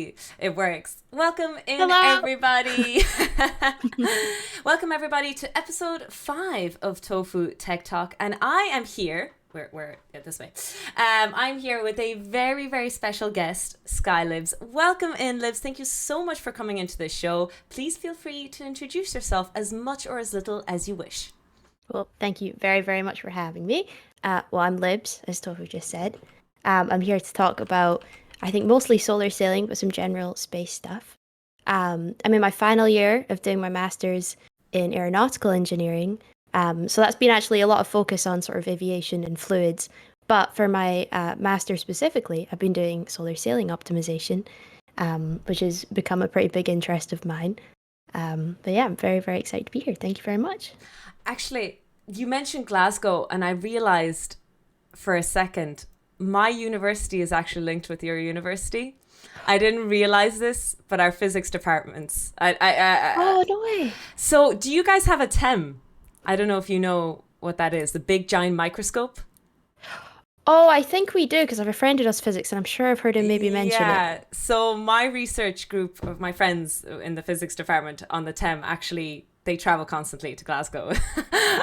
Yay! It works. Welcome in, Hello. everybody. Welcome, everybody, to episode 5 of Tofu Tech Talk. And I am here. This way. I'm here with a very, very special guest, Skylibs. Welcome in, Libs. Thank you so much for coming into this show. Please feel free to introduce yourself as much or as little as you wish. Well, thank you very, very much for having me. I'm Libs, as Tofu just said. I'm here to talk about, I think, mostly solar sailing, but some general space stuff. I'm in my final year of doing my master's in aeronautical engineering. So that's been actually a lot of focus on sort of aviation and fluids. But for my master specifically, I've been doing solar sailing optimization, which has become a pretty big interest of mine. But yeah, I'm very, very excited to be here. Thank you very much. Actually, you mentioned Glasgow, and I realized for a second my university is actually linked with your university. I didn't realize this, but our physics departments. Oh, no way. So, do you guys have a TEM? I don't know if you know what that is. The big giant microscope. Oh, I think we do, because I have a friend who does physics, and I'm sure I've heard him maybe mention it. Yeah. So my research group of my friends in the physics department on the TEM actually they travel constantly to Glasgow.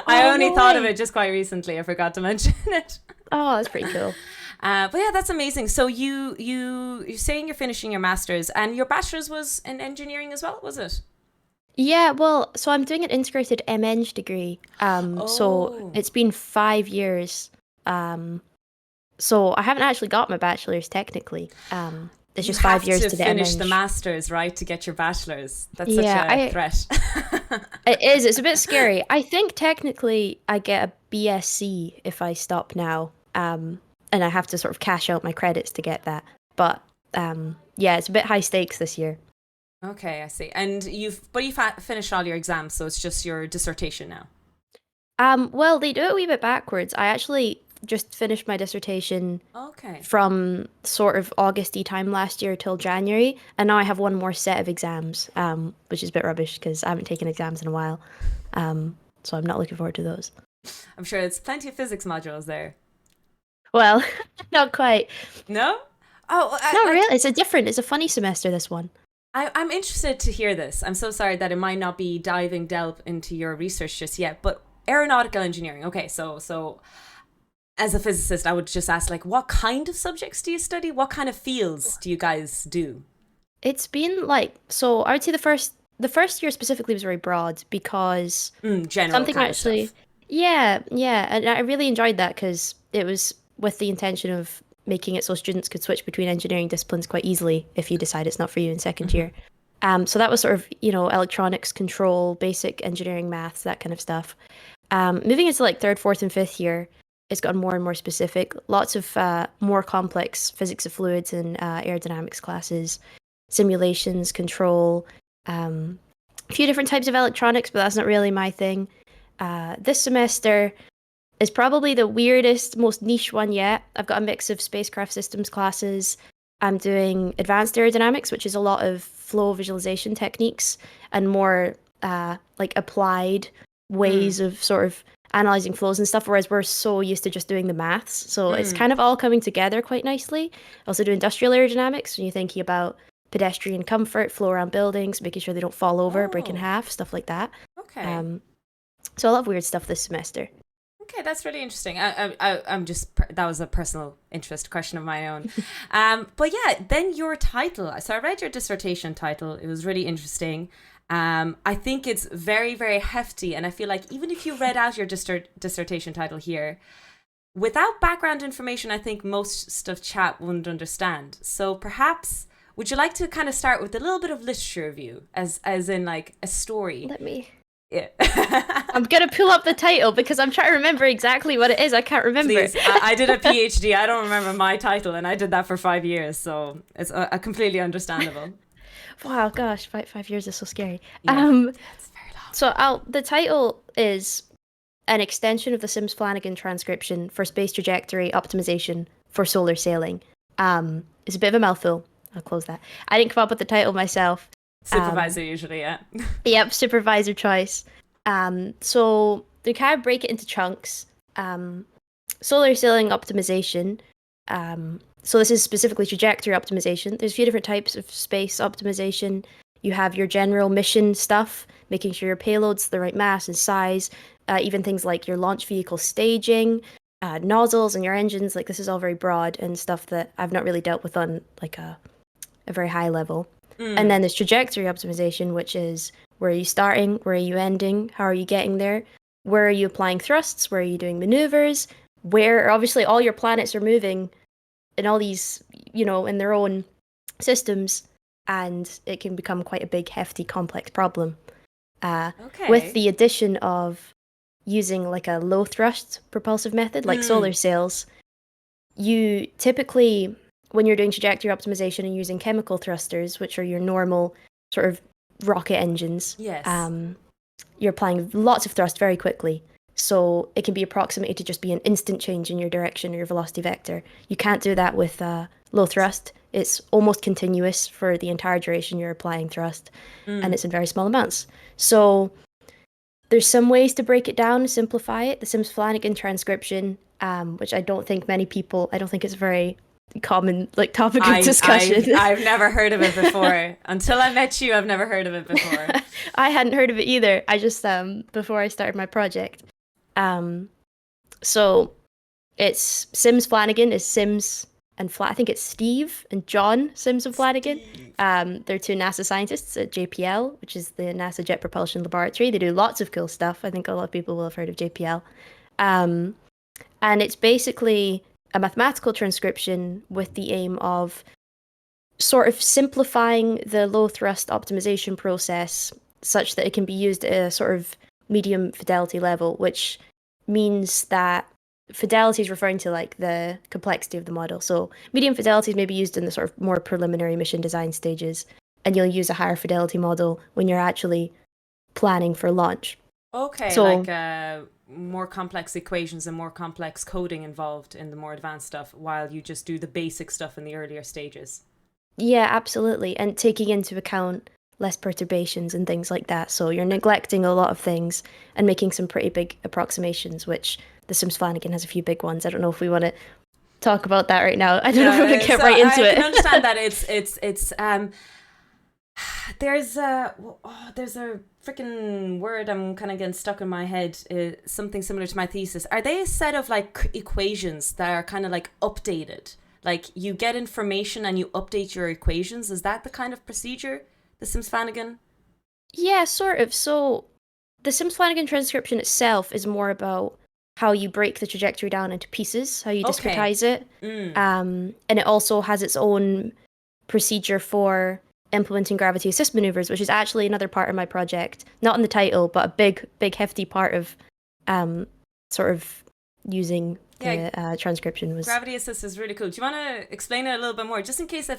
I only no thought of way. it just quite recently. I forgot to mention it. Oh, that's pretty cool. But yeah, that's amazing. So you're saying you're finishing your master's and your bachelor's was in engineering as well, was it? Yeah, well, so I'm doing an integrated MEng degree. So Oh, it's been 5 years. So I haven't actually got my bachelor's technically. It's you just five have years to to the finish the MEng. master's, right, to get your bachelor's. That's such Yeah, a threat. it is. It's a bit scary. I think technically I get a BSc if I stop now. And I have to sort of cash out my credits to get that. But yeah, it's a bit high stakes this year. Okay, I see. And you've finished all your exams, so it's just your dissertation now. Well, they do it a wee bit backwards. I actually just finished my dissertation Okay. from sort of Augusty time last year till January, and now I have one more set of exams, which is a bit rubbish because I haven't taken exams in a while. So I'm not looking forward to those. I'm sure there's plenty of physics modules there. Well, not quite. No? Oh, Not really. It's a funny semester, this one. I'm interested to hear this. I'm so sorry that it might not be diving delve into your research just yet, but aeronautical engineering. Okay, so as a physicist, I would just ask, like, what kind of subjects do you study? What kind of fields do you guys do? It's been like, so I would say the first year specifically was very broad because General something kind of actually, stuff. yeah, and I really enjoyed that because it was with the intention of making it so students could switch between engineering disciplines quite easily if you decide it's not for you in second Hmm. year. So that was sort of, electronics, control, basic engineering, maths, that kind of stuff. Moving into like third, fourth, and fifth year, it's gotten more and more specific. Lots of more complex physics of fluids and aerodynamics classes, simulations, control, a few different types of electronics, but that's not really my thing. This semester is probably the weirdest, most niche one yet. I've got a mix of spacecraft systems classes. I'm doing advanced aerodynamics, which is a lot of flow visualization techniques and more like applied Mm, ways of sort of analyzing flows and stuff, whereas we're so used to just doing the maths. So it's mm. kind of all coming together quite nicely. I also do industrial aerodynamics when you're thinking about pedestrian comfort, flow around buildings, making sure they don't fall over, break in Oh, half, stuff like that. okay. Um, so a lot of weird stuff this semester. Okay, that's really interesting. I'm just that was a personal interest question of my own. But yeah, then your title. So I read your dissertation title. It was really interesting. I think it's very, very hefty, and I feel like even if you read out your dissertation title here, without background information, I think most of chat wouldn't understand. So perhaps would you like to kind of start with a little bit of literature review, as in like a story? Let me. Yeah. I'm gonna pull up the title because I'm trying to remember exactly what it is. I can't remember. Please, I did a PhD. I don't remember my title, and I did that for 5 years, so it's completely understandable. Wow, gosh, 5 years is so scary. Yeah, it's very long. The title is an extension of the Sims-Flanagan transcription for space trajectory optimization for solar sailing. It's a bit of a mouthful. I'll close that. I didn't come up with the title myself. Um, Supervisor usually, yeah. Yep, supervisor choice. So they kind of break it into chunks. Solar sailing optimization. So this is specifically trajectory optimization. There's a few different types of space optimization. You have your general mission stuff, making sure your payload's the right mass and size, even things like your launch vehicle staging, nozzles and your engines. Like this is all very broad and stuff that I've not really dealt with on like a very high level. And then there's trajectory optimization, which is where are you starting, where are you ending, how are you getting there, where are you applying thrusts, where are you doing maneuvers, where obviously all your planets are moving in all these, in their own systems, and it can become quite a big, hefty, complex problem. With the addition of using like a low thrust propulsive method, like solar sails, you typically, when you're doing trajectory optimization and using chemical thrusters, which are your normal sort of rocket engines, you're applying lots of thrust very quickly. So it can be approximated to just be an instant change in your direction or your velocity vector. You can't do that with low thrust. It's almost continuous for the entire duration you're applying thrust, and it's in very small amounts. So there's some ways to break it down, simplify it. The Sims-Flanagan transcription, which I don't think it's a very common like topic of discussion. I've never heard of it before. Until I met you, I've never heard of it before. I hadn't heard of it either. I just before I started my project. So it's Sims-Flanagan is Sims and I think it's Steve and John Sims and Flanagan. They're two NASA scientists at JPL, which is the NASA Jet Propulsion Laboratory. They do lots of cool stuff. I think a lot of people will have heard of JPL. And it's basically a mathematical transcription with the aim of sort of simplifying the low thrust optimization process such that it can be used at a sort of medium fidelity level, which means that fidelity is referring to like the complexity of the model. So medium fidelity is maybe used in the sort of more preliminary mission design stages, and you'll use a higher fidelity model when you're actually planning for launch. Okay, so, like more complex equations and more complex coding involved in the more advanced stuff, while you just do the basic stuff in the earlier stages. Yeah, absolutely. And taking into account less perturbations and things like that. So you're neglecting a lot of things and making some pretty big approximations, which the Sims-Flanagan has a few big ones. I don't know if we want to talk about that right now. I don't know if we want to get right into it. I can understand that it's there's a freaking word I'm kind of getting stuck in my head, something similar to my thesis. Are they a set of like equations that are kind of like updated? Like you get information and you update your equations. Is that the kind of procedure, the Sims-Flanagan? Yeah, sort of. So the Sims-Flanagan transcription itself is more about how you break the trajectory down into pieces, how you discretize it. And it also has its own procedure for implementing gravity assist maneuvers, which is actually another part of my project. Not in the title, but a big hefty part of sort of using the transcription was. Gravity assist is really cool. Do you want to explain it a little bit more, just in case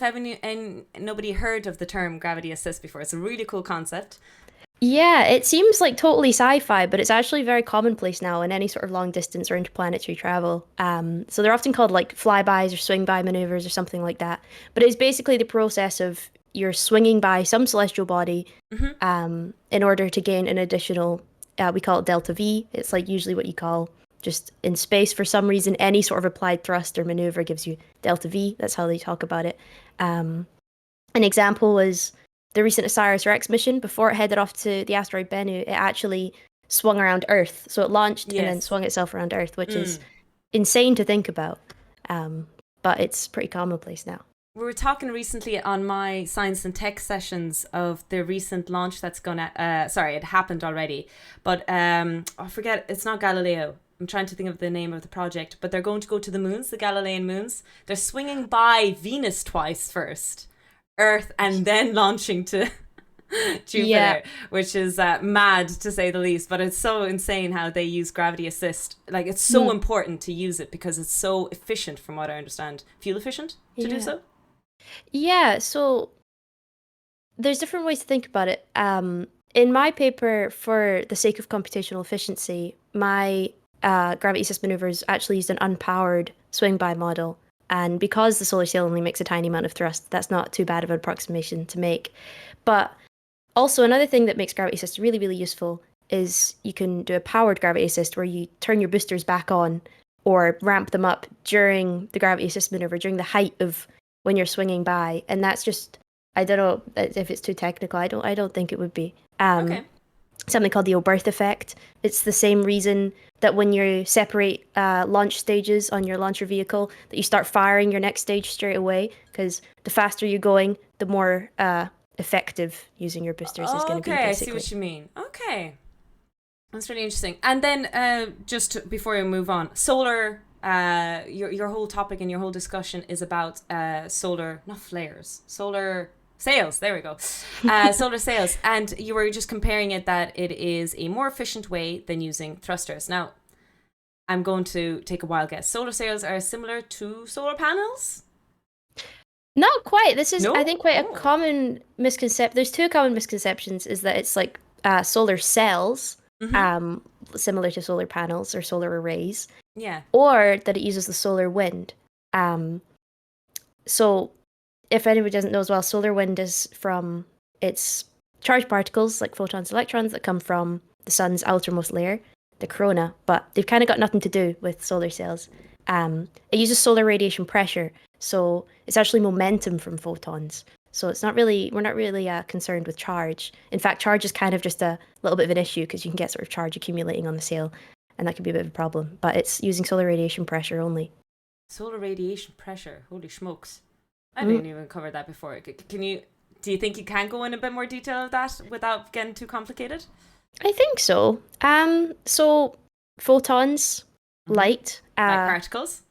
nobody heard of the term gravity assist before? It's a really cool concept. Yeah, it seems like totally sci-fi, but it's actually very commonplace now in any sort of long distance or interplanetary travel. So they're often called like flybys or swing by maneuvers or something like that. But it's basically the process of you're swinging by some celestial body in order to gain an additional, we call it delta V. It's like usually what you call just in space for some reason, any sort of applied thrust or maneuver gives you delta V. That's how they talk about it. An example was the recent OSIRIS-REx mission. Before it headed off to the asteroid Bennu, it actually swung around Earth. So it launched and then swung itself around Earth, which is insane to think about. But it's pretty commonplace now. We were talking recently on my science and tech sessions of the recent launch that's gonna, it happened already, but I forget, it's not Galileo. I'm trying to think of the name of the project, but they're going to go to the moons, the Galilean moons. They're swinging by Venus twice first, Earth, and then launching to Jupiter, which is mad to say the least, but it's so insane how they use gravity assist. Like, it's so important to use it because it's so efficient, from what I understand. Fuel efficient to do so? Yeah, so there's different ways to think about it. In my paper, for the sake of computational efficiency, my gravity assist maneuvers actually used an unpowered swing-by model. And because the solar sail only makes a tiny amount of thrust, that's not too bad of an approximation to make. But also another thing that makes gravity assist really, really useful is you can do a powered gravity assist where you turn your boosters back on or ramp them up during the gravity assist maneuver, during the height of when you're swinging by. And that's just, I don't know if it's too technical. I don't think it would be. Okay. Something called the Oberth effect. It's the same reason that when you separate launch stages on your launcher vehicle, that you start firing your next stage straight away, because the faster you're going, the more effective using your boosters is going to be, Okay, I see basically. what you mean. Okay. That's really interesting. And then just before we move on, solar, your whole topic and your whole discussion is about solar, not flares, solar sails. There we go. Solar sails. And you were just comparing it that it is a more efficient way than using thrusters. Now, I'm going to take a wild guess. Solar sails are similar to solar panels? Not quite. This is, I No? think, quite a Oh. common misconception. There's two common misconceptions, is that it's like solar cells, Mm-hmm. similar to solar panels or solar arrays, Yeah. or that it uses the solar wind. Um, so if anybody doesn't know as well, solar wind is from its charged particles, like photons, electrons, that come from the sun's outermost layer, the corona, but they've kind of got nothing to do with solar cells. It uses solar radiation pressure, so it's actually momentum from photons. So it's not really, we're not really concerned with charge. In fact, charge is kind of just a little bit of an issue, because you can get sort of charge accumulating on the sail, and that can be a bit of a problem. But it's using solar radiation pressure only. Solar radiation pressure. Holy smokes. I Mm. didn't even cover that before. Do you think you can go in a bit more detail of that without getting too complicated? I think so. So photons, Mm-hmm. light. Like particles?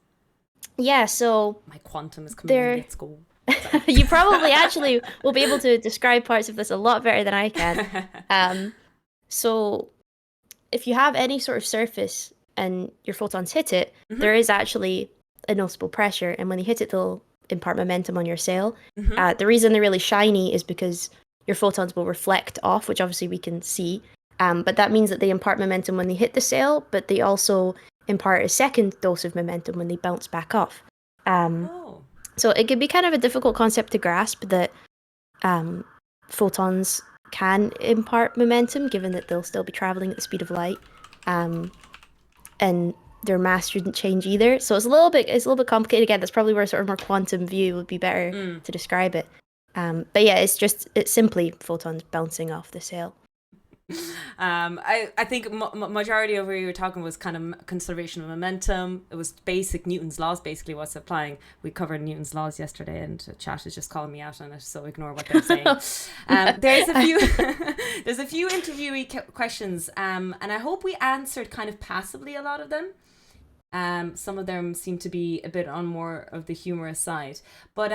Yeah. So My quantum is coming in. they're. Let's go. Sorry. You probably actually will be able to describe parts of this a lot better than I can. So if you have any sort of surface and your photons hit it, Mm-hmm. there is actually a noticeable pressure, and when they hit it, they'll impart momentum on your sail. Mm-hmm. The reason they're really shiny is because your photons will reflect off, which obviously we can see. But that means that they impart momentum when they hit the sail, but they also impart a second dose of momentum when they bounce back off. Oh. So it can be kind of a difficult concept to grasp, that um, photons can impart momentum, given that they'll still be traveling at the speed of light, and their mass shouldn't change either. So it's a little bit complicated. Again, that's probably where sort of more quantum view would be better Mm. to describe it. But yeah, it's simply photons bouncing off the sail. I think majority of where you were talking was kind of conservation of momentum. It was basic Newton's laws, basically what's applying. We covered Newton's laws yesterday, and chat is just calling me out on it, so ignore what they're saying. There's a few there's a few interviewee questions, and I hope we answered kind of passively a lot of them. Some of them seem to be a bit on more of the humorous side, but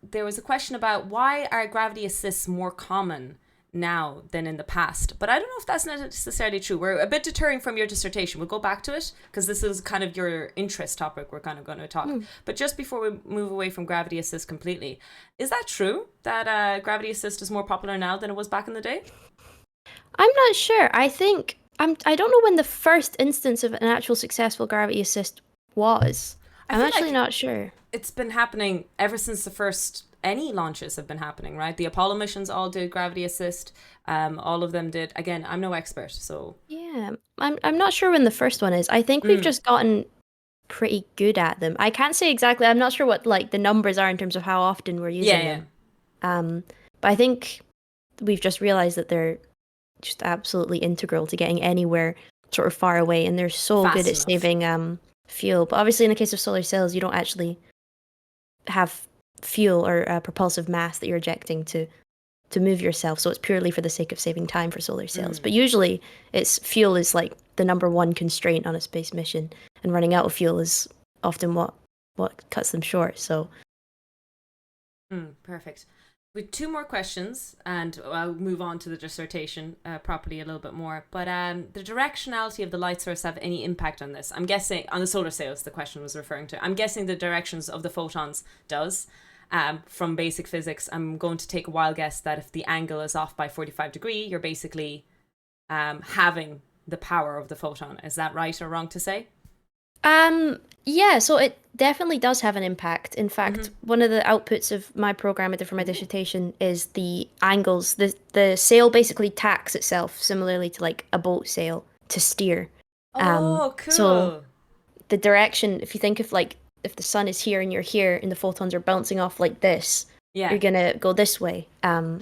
there was a question about why are gravity assists more common now than in the past. But I don't know if that's necessarily true. We're a bit deterring from your dissertation. We'll go back to it because this is kind of your interest topic we're kind of going to talk. But just before we move away from gravity assist completely, is that true that gravity assist is more popular now than it was back in the day? I'm not sure. I don't know when the first instance of an actual successful gravity assist was. I I'm feel actually like not sure. it's been happening ever since the first any launches have been happening, right? The Apollo missions all did gravity assist. All of them did. Again, I'm no expert, so Yeah, I'm not sure when the first one is. I think we've just gotten pretty good at them. I can't say exactly. I'm not sure what like the numbers are in terms of how often we're using yeah. them. But I think we've just realized that they're just absolutely integral to getting anywhere sort of far away, and they're so Fast good at enough. saving fuel. But obviously, in the case of solar cells, you don't actually have fuel or propulsive mass that you're ejecting to move yourself, so it's purely for the sake of saving time for solar cells. But usually it's fuel is like the number one constraint on a space mission, and running out of fuel is often what cuts them short. So Perfect. With two more questions, and I'll move on to the dissertation properly a little bit more. But the directionality of the light source have any impact on this? I'm guessing on the solar sails. The question was referring to. I'm guessing the directions of the photons does. From basic physics, I'm going to take a wild guess that if the angle is off by 45 degrees, you're basically having the power of the photon. Is that right or wrong to say? yeah, so it definitely does have an impact. In fact, one of the outputs of my program I did for my dissertation is the angles. The sail basically tacks itself similarly to like a boat sail to steer. Oh, So cool. the direction, if you think of like if the sun is here and you're here and the photons are bouncing off like this, Yeah. you're gonna go this way.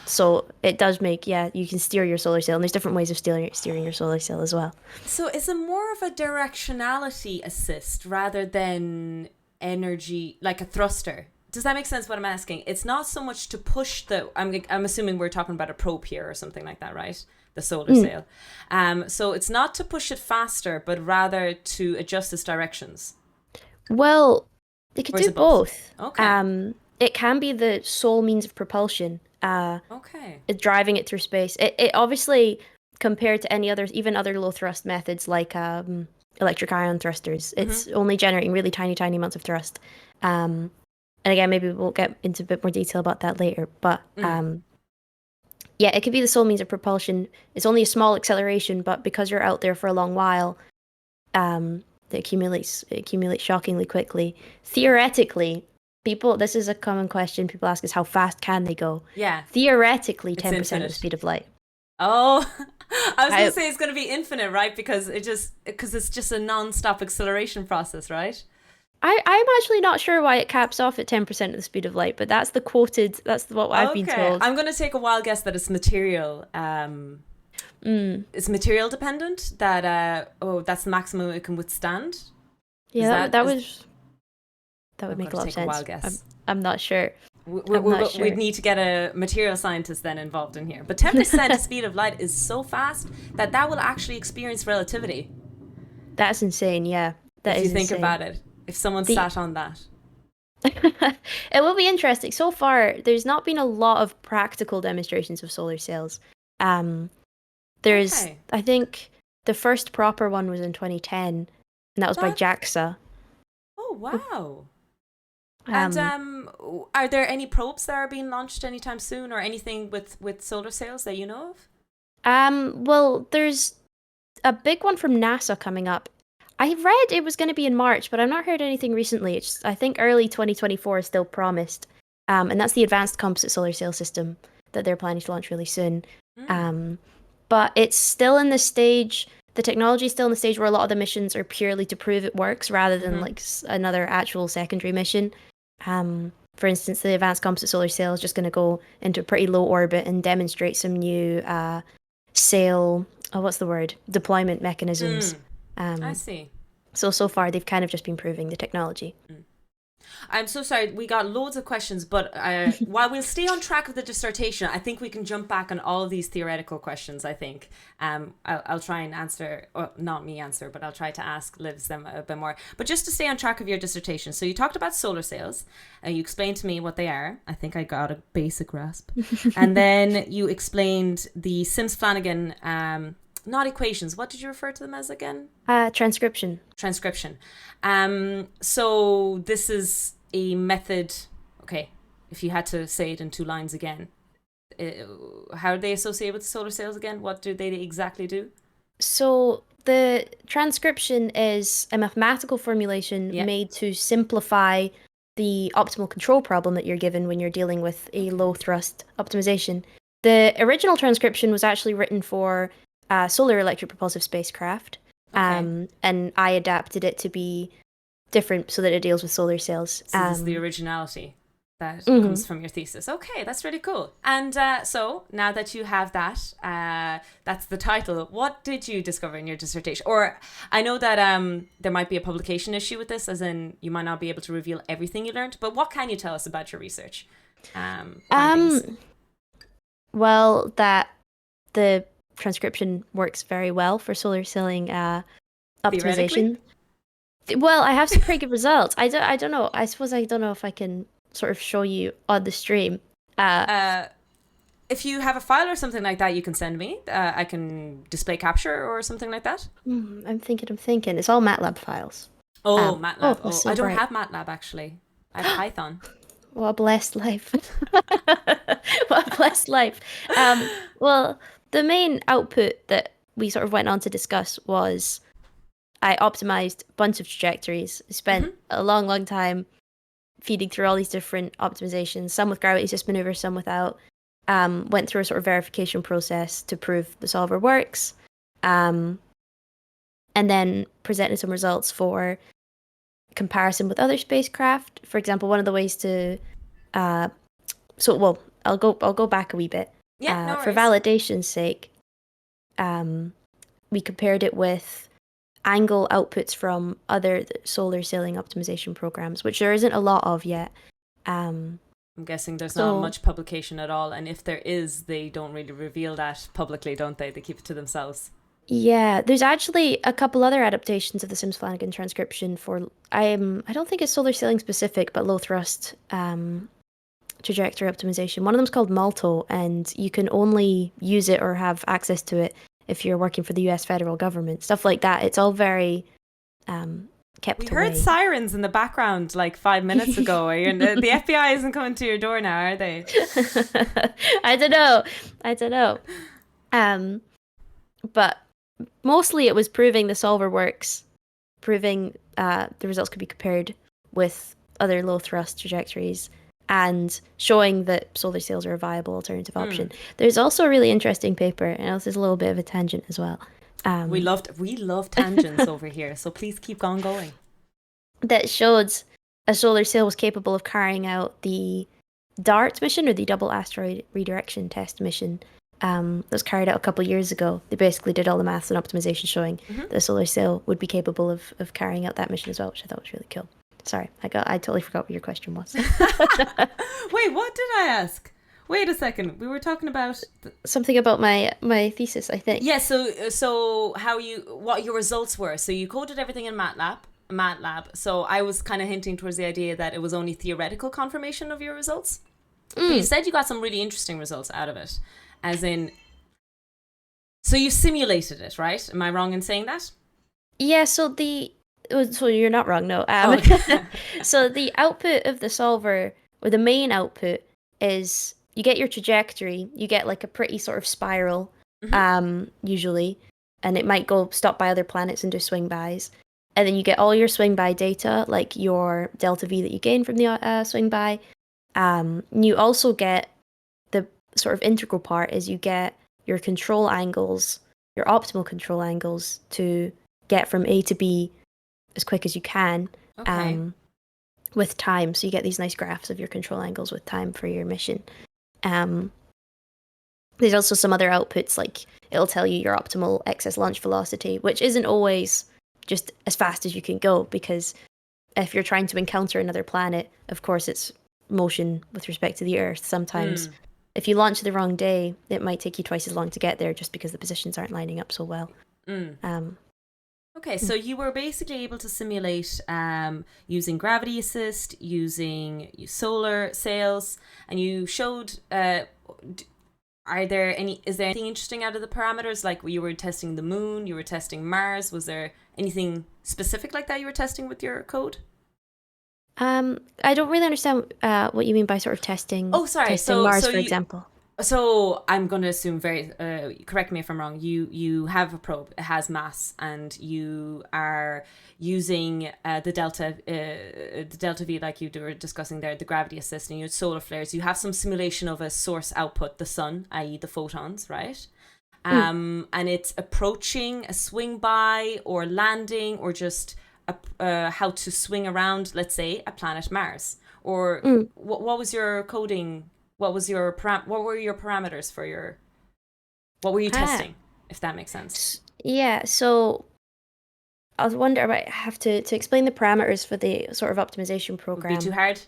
So it does make, yeah, you can steer your solar sail, and there's different ways of steering your solar sail as well. So is it more of a directionality assist rather than energy, like a thruster? Does that make sense what I'm asking? It's not so much to push I'm assuming we're talking about a probe here or something like that, right? The solar sail. So it's not to push it faster, but rather to adjust its directions. Well, it could Or is do it both? both. Okay. It can be the sole means of propulsion, Okay. driving it through space. It obviously, compared to any other, even other low thrust methods like electric ion thrusters, it's only generating really tiny, tiny amounts of thrust. And again, maybe we'll get into a bit more detail about that later. But yeah, it could be the sole means of propulsion. It's only a small acceleration, but because you're out there for a long while, it accumulates shockingly quickly. Theoretically, this is a common question people ask, is how fast can they go? Yeah. Theoretically, It's 10% of infinite. the speed of light. Oh, I was going to say it's going to be infinite, right? Because it's just a non-stop acceleration process, right? I'm actually not sure why it caps off at 10% of the speed of light, but that's what I've been told. I'm going to take a wild guess that it's material. It's material dependent, that that's the maximum it can withstand. Yeah, that would make a lot of sense. Wild guess. I'm not sure. We'd need to get a material scientist then involved in here. But 10% speed of light is so fast that will actually experience relativity. That's insane, yeah. That if is you think insane. About it. If someone sat on that. It will be interesting. So far, there's not been a lot of practical demonstrations of solar sails. There's, I think, the first proper one was in 2010, and that was by JAXA. Oh, wow. And are there any probes that are being launched anytime soon, or anything with solar sails that you know of? Well, there's a big one from NASA coming up. I read it was going to be in March, but I've not heard anything recently. I think early 2024 is still promised. And that's the Advanced Composite Solar Sail System that they're planning to launch really soon. But it's still in the stage, the technology is still in the stage where a lot of the missions are purely to prove it works rather than like another actual secondary mission. For instance, the Advanced Composite Solar Sail is just going to go into a pretty low orbit and demonstrate some new sail, deployment mechanisms. I see. So far, they've kind of just been proving the technology. I'm so sorry. We got loads of questions, but while we'll stay on track of the dissertation, I think we can jump back on all of these theoretical questions, I think. I'll try and answer, or not me answer, but I'll try to ask Libs them a bit more. But just to stay on track of your dissertation. So you talked about solar sails. You explained to me what they are. I think I got a basic grasp. And then you explained the Sims-Flanagan not equations. What did you refer to them as again? Transcription. So this is a method. Okay, if you had to say it in 2 lines again, how are they associated with the solar sails again? What do they exactly do? So the transcription is a mathematical formulation made to simplify the optimal control problem that you're given when you're dealing with a low thrust optimization. The original transcription was actually written for solar electric propulsive spacecraft. And I adapted it to be different so that it deals with solar sails. So this is the originality that comes from your thesis. Okay, that's really cool. And so now that you have that, that's the title. What did you discover in your dissertation? Or I know that there might be a publication issue with this, as in you might not be able to reveal everything you learned, but what can you tell us about your research? Well, that the transcription works very well for solar sailing optimization. Well, I have some pretty good results. I don't know. I suppose I don't know if I can sort of show you on the stream. If you have a file or something like that, you can send me. I can display capture or something like that. I'm thinking. It's all MATLAB files. Oh, MATLAB. I don't have MATLAB actually. I have Python. What a blessed life. What a blessed life. Well, the main output that we sort of went on to discuss was I optimized a bunch of trajectories. I spent a long, long time feeding through all these different optimizations, some with gravity assist maneuvers, some without. Went through a sort of verification process to prove the solver works. And then presented some results for comparison with other spacecraft. For example, one of the ways to I'll go back a wee bit. Yeah, no For worries. validation's sake, we compared it with angle outputs from other solar sailing optimization programs, which there isn't a lot of yet. I'm guessing there's not So much publication at all, and if there is, they don't really reveal that publicly, don't they? They keep it to themselves. yeah, there's actually a couple other adaptations of the Sims-Flanagan transcription for I don't think it's solar sailing specific, but low thrust trajectory optimization. One of them's called Malto, and you can only use it or have access to it if you're working for the US federal government. Stuff like that. It's all very We kept heard away. sirens in the background like 5 minutes ago. And the FBI isn't coming to your door now, are they? I don't know. I don't know. But mostly it was proving the solver works, proving the results could be compared with other low thrust trajectories, and showing that solar sails are a viable alternative option. There's also a really interesting paper, and this is a little bit of a tangent as well. We love tangents over here, so please keep on going. That showed a solar sail was capable of carrying out the DART mission, or the Double Asteroid Redirection Test mission, that was carried out a couple of years ago. They basically did all the maths and optimization showing that a solar sail would be capable of carrying out that mission as well, which I thought was really cool. Sorry, I totally forgot what your question was. Wait, what did I ask? Wait a second. We were talking about something about my thesis, I think. Yeah, so what your results were. So you coded everything in MATLAB. So I was kind of hinting towards the idea that it was only theoretical confirmation of your results. But you said you got some really interesting results out of it. As in, so you simulated it, right? Am I wrong in saying that? Yeah, so you're not wrong, no. So the output of the solver, or the main output, is you get your trajectory, you get like a pretty sort of spiral, usually, and it might go stop by other planets and do swing bys. And then you get all your swing by data, like your delta V that you gain from the swing by. You also get the sort of integral part is you get your control angles, your optimal control angles to get from A to B as quick as you can, with time. So you get these nice graphs of your control angles with time for your mission. There's also some other outputs, like it'll tell you your optimal excess launch velocity, which isn't always just as fast as you can go, because if you're trying to encounter another planet, of course it's motion with respect to the Earth. Sometimes if you launch the wrong day, it might take you twice as long to get there just because the positions aren't lining up so well. Okay, so you were basically able to simulate using gravity assist, using solar sails, and you showed. Is there anything interesting out of the parameters? Like you were testing the moon, you were testing Mars. Was there anything specific like that you were testing with your code? I don't really understand what you mean by sort of testing. Oh, sorry. Testing Mars, for example. So I'm going to assume correct me if I'm wrong. You have a probe. It has mass, and you are using the delta V, like you were discussing there, the gravity assist, and your solar flares. You have some simulation of a source output, the sun, i.e., the photons, right? And it's approaching a swing by or landing, or just how to swing around, let's say, a planet Mars. Or what was your coding? What were your parameters for your? What were you testing? If that makes sense. Yeah. So I was wondering. I have to explain the parameters for the sort of optimization program. Would be too hard?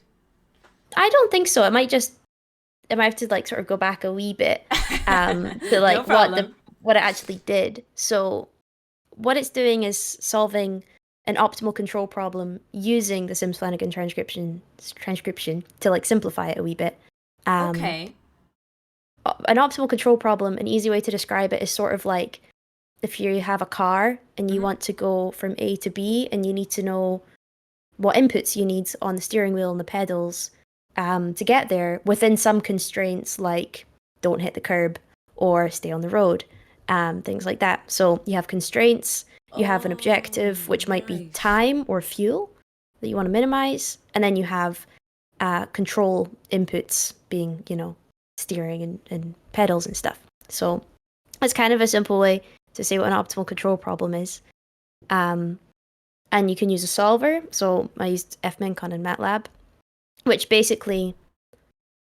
I don't think so. I might have to like sort of go back a wee bit to like what it actually did. So what it's doing is solving an optimal control problem using the Sims-Flanagan transcription to like simplify it a wee bit. Okay. An optimal control problem, an easy way to describe it is sort of like if you have a car and you want to go from A to B, and you need to know what inputs you need on the steering wheel and the pedals to get there within some constraints, like don't hit the curb or stay on the road, things like that. So you have constraints, you have an objective, which might be time or fuel that you want to minimize, and then you have control inputs being, steering and pedals and stuff. So it's kind of a simple way to say what an optimal control problem is. and you can use a solver. So I used fmincon and MATLAB, which basically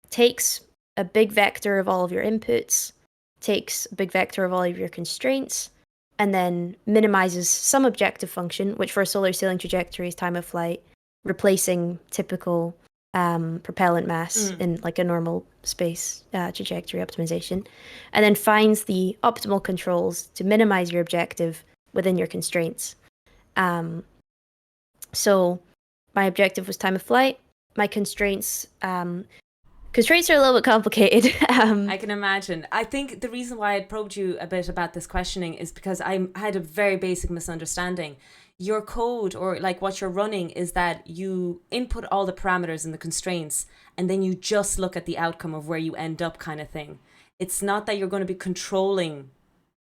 takes a big vector of all of your inputs, takes a big vector of all of your constraints, and then minimizes some objective function, which for a solar sailing trajectory is time of flight, replacing typical propellant mass in like a normal space trajectory optimization, and then finds the optimal controls to minimize your objective within your constraints. So my objective was time of flight. My constraints are a little bit complicated. I can imagine. I think the reason why I probed you a bit about this questioning is because I had a very basic misunderstanding. Your code, or like what you're running, is that you input all the parameters and the constraints, and then you just look at the outcome of where you end up, kind of thing. It's not that you're going to be controlling,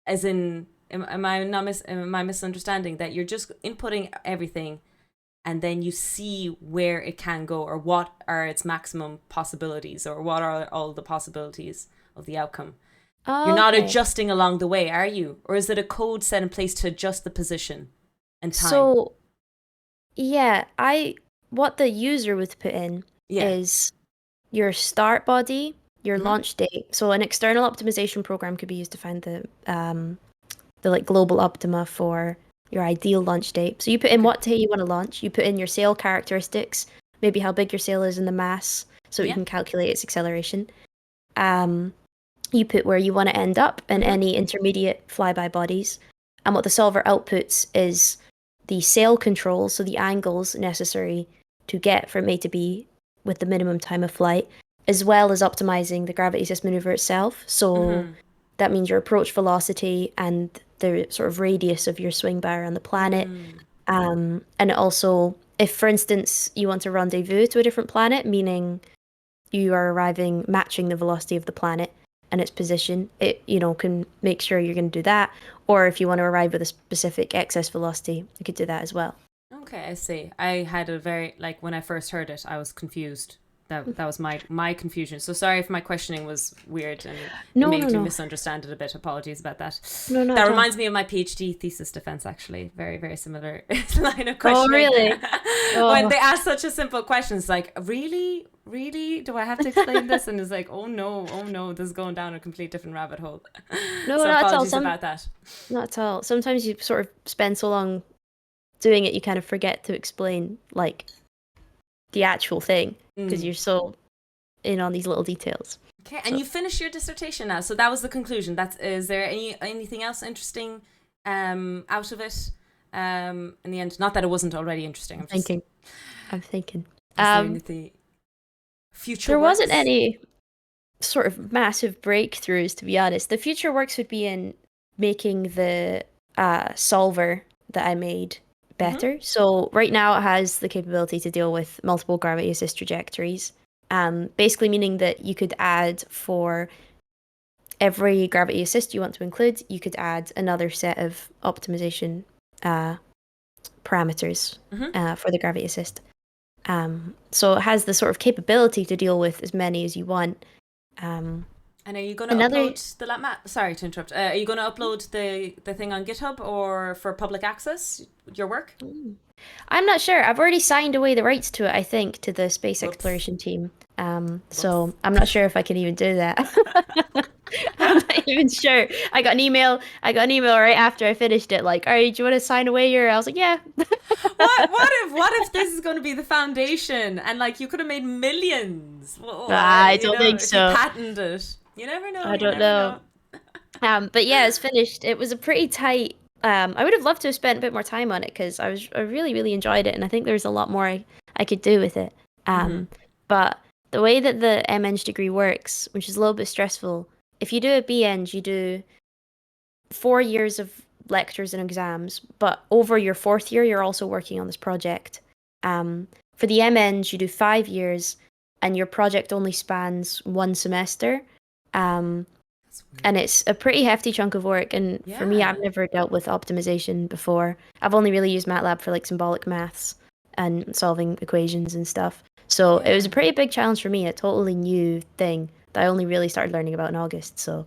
as in, am I misunderstanding that you're just inputting everything and then you see where it can go, or what are its maximum possibilities, or what are all the possibilities of the outcome. Oh, You're not okay. adjusting along the way, are you? Or is it a code set in place to adjust the position and time? So yeah, I what the user would put in Yeah. is your start body, your Mm-hmm. launch date. So an external optimization program could be used to find the like global optima for your ideal launch date. So you put in Okay. what day you want to launch, you put in your sail characteristics, maybe how big your sail is and the mass, so you Yeah. can calculate its acceleration. Um, you put where you want to end up and Mm-hmm. any intermediate flyby bodies. And what the solver outputs is the sail controls, so the angles necessary to get from A to B with the minimum time of flight, as well as optimizing the gravity assist maneuver itself. So Mm-hmm. that means your approach velocity and the sort of radius of your swing by around the planet. Mm. And also, if for instance you want to rendezvous to a different planet, meaning you are arriving matching the velocity of the planet and its position, it can make sure you're going to do that. Or if you want to arrive with a specific excess velocity, you could do that as well. Okay, I see. I had a very, like, when I first heard it, I was confused. That was my confusion. So sorry if my questioning was weird and it No, no, made you no, misunderstand it a bit. Apologies about that. no, not That at all. reminds me of my PhD thesis defense, actually. Very, very similar line of Oh, questioning. really? When Oh, they ask such a simple question, it's like, really? Really? Do I have to explain this? And it's like, oh no, this is going down a complete different rabbit hole. no, So not at all. apologies about that. Not at all. Sometimes you sort of spend so long doing it, you kind of forget to explain like the actual thing because Mm. you're so in on these little details. Okay, and So you finished your dissertation now, so that was the conclusion. Is there anything else interesting out of it in the end? Not that it wasn't already interesting. I'm I'm just thinking. I'm thinking. is there Um, anything future there wasn't works? any sort of massive breakthroughs, to be honest. The future works would be in making the solver that I made Mm-hmm. better. So right now it has the capability to deal with multiple gravity assist trajectories. Basically meaning that you could add for every gravity assist you want to include, you could add another set of optimization uh, parameters Mm-hmm. for the gravity assist. So it has the sort of capability to deal with as many as you want. Um, And are you going to Another upload the lab map? Sorry to interrupt. Are you going to upload the thing on GitHub or for public access? Your work? I'm not sure. I've already signed away the rights to it, I think, to the space Whoops. exploration team. Whoops. So I'm not sure if I can even do that. I'm not even sure. I got an email right after I finished it, like, all right, do you want to sign away your? I was like, yeah. What if this is going to be the foundation and like you could have made millions? I You don't know, think if you so. patent it. You never know. I You don't never know. know. But yeah, it's finished. It was a pretty tight. I would have loved to have spent a bit more time on it because I really really enjoyed it, and I think there's a lot more I could do with it. Mm-hmm. But the way that the MEng degree works, which is a little bit stressful, if you do a BEng, you do 4 years of lectures and exams, but over your fourth year, you're also working on this project. For the MEng, you do 5 years, and your project only spans one semester. Um, That's weird. and it's a pretty hefty chunk of work. And for me, I've Yeah. never dealt with optimization before. I've only really used MATLAB for like symbolic maths and solving equations and stuff. So it was Yeah. a pretty big challenge for me, a totally new thing that I only really started learning about in August. So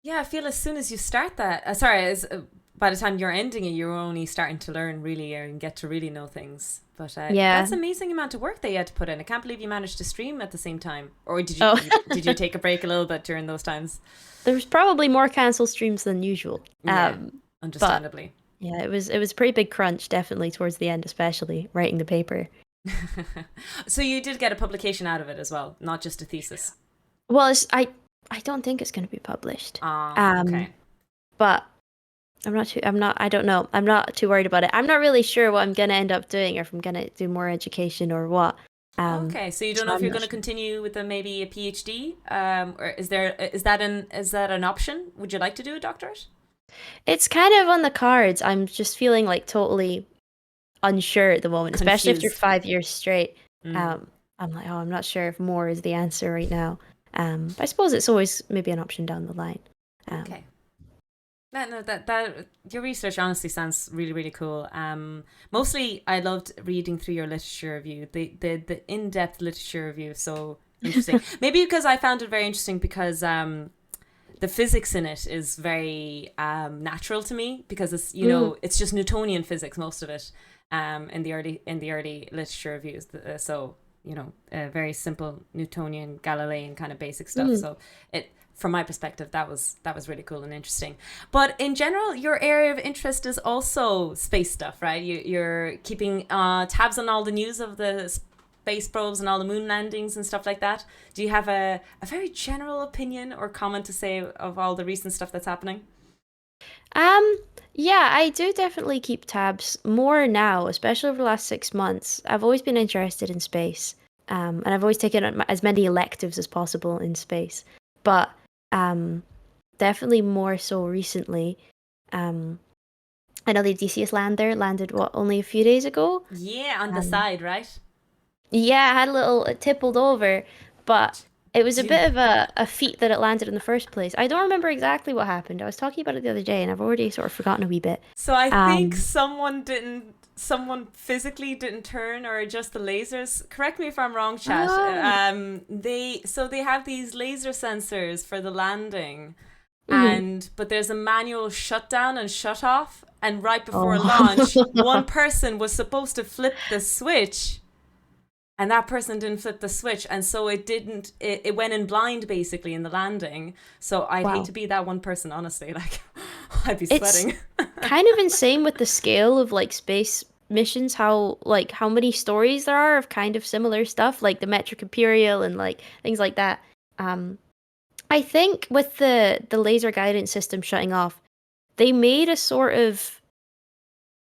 Yeah, I feel as soon as you start that, sorry, by the time you're ending it, you're only starting to learn really and get to really know things. But Yeah. that's amazing amount of work that you had to put in. I can't believe you managed to stream at the same time. Or Oh, did you take a break a little bit during those times? there's probably more cancelled streams than usual. Yeah, But understandably. yeah, it was a pretty big crunch, definitely towards the end, especially writing the paper. So you did get a publication out of it as well, not just a thesis. Well, I don't think it's going to be published. Ah, Um, okay. but I don't know. I'm not too worried about it. I'm not really sure what I'm going to end up doing or if I'm going to do more education or what. Okay, so you don't So know if I'm you're not going to sure. continue with maybe a PhD, or is that an option? Would you like to do a doctorate? It's kind of on the cards. I'm just feeling like totally unsure at the moment, especially after Confused. 5 years straight. Mm, Um, I'm like, oh, I'm not sure if more is the answer right now. But I suppose it's always maybe an option down the line. Um, okay. No, that your research honestly sounds really, really cool. Mostly I loved reading through your literature review. The in depth literature review is so interesting. Maybe because I found it very interesting because the physics in it is very natural to me because it's mm, it's just Newtonian physics, most of it, in the early literature reviews. So very simple Newtonian Galilean kind of basic stuff. mm. So it from my perspective that was really cool and interesting. But in general, your area of interest is also space stuff, right? You're keeping tabs on all the news of the space probes and all the moon landings and stuff like that. Do you have a very general opinion or comment to say of all the recent stuff that's happening? Um, yeah, I do definitely keep tabs more now, especially over the last 6 months. I've always been interested in space, and I've always taken as many electives as possible in space. But um, definitely more so recently. Um, I know the Odysseus lander landed what only a few days ago. Yeah, on the Um, side, right? yeah, I had a little, it tippled over, but it was a Do you, bit of a feat that it landed in the first place. I don't remember exactly what happened. I was talking about it the other day, and I've already sort of forgotten a wee bit. so I think Um, someone physically didn't turn or adjust the lasers. Correct me if I'm wrong, chat. oh, They have these laser sensors for the landing, mhm. but there's a manual shutdown and shut off, and right before launch, one Oh, person was supposed to flip the switch, and that person didn't flip the switch, and so it went in blind basically in the landing. So I'd hate wow. to be that one person, honestly. Like I'd be It's sweating. kind of insane with the scale of like space missions, how many stories there are of kind of similar stuff, like the Metric Imperial and like things like that. Um, I think with the laser guidance system shutting off, they made a sort of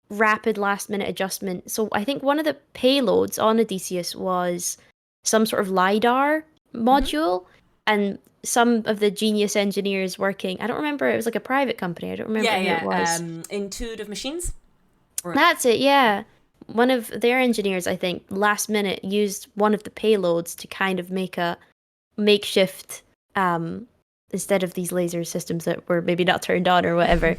rapid last minute adjustment. So I think one of the payloads on Odysseus was some sort of LiDAR Hmm. module, and some of the genius engineers working, I don't remember, it was like a private company. I don't remember Yeah, who it yeah. was. Intuitive machines. Or That's it, yeah. One of their engineers, I think, last minute used one of the payloads to kind of make a makeshift instead of these laser systems that were maybe not turned on or whatever.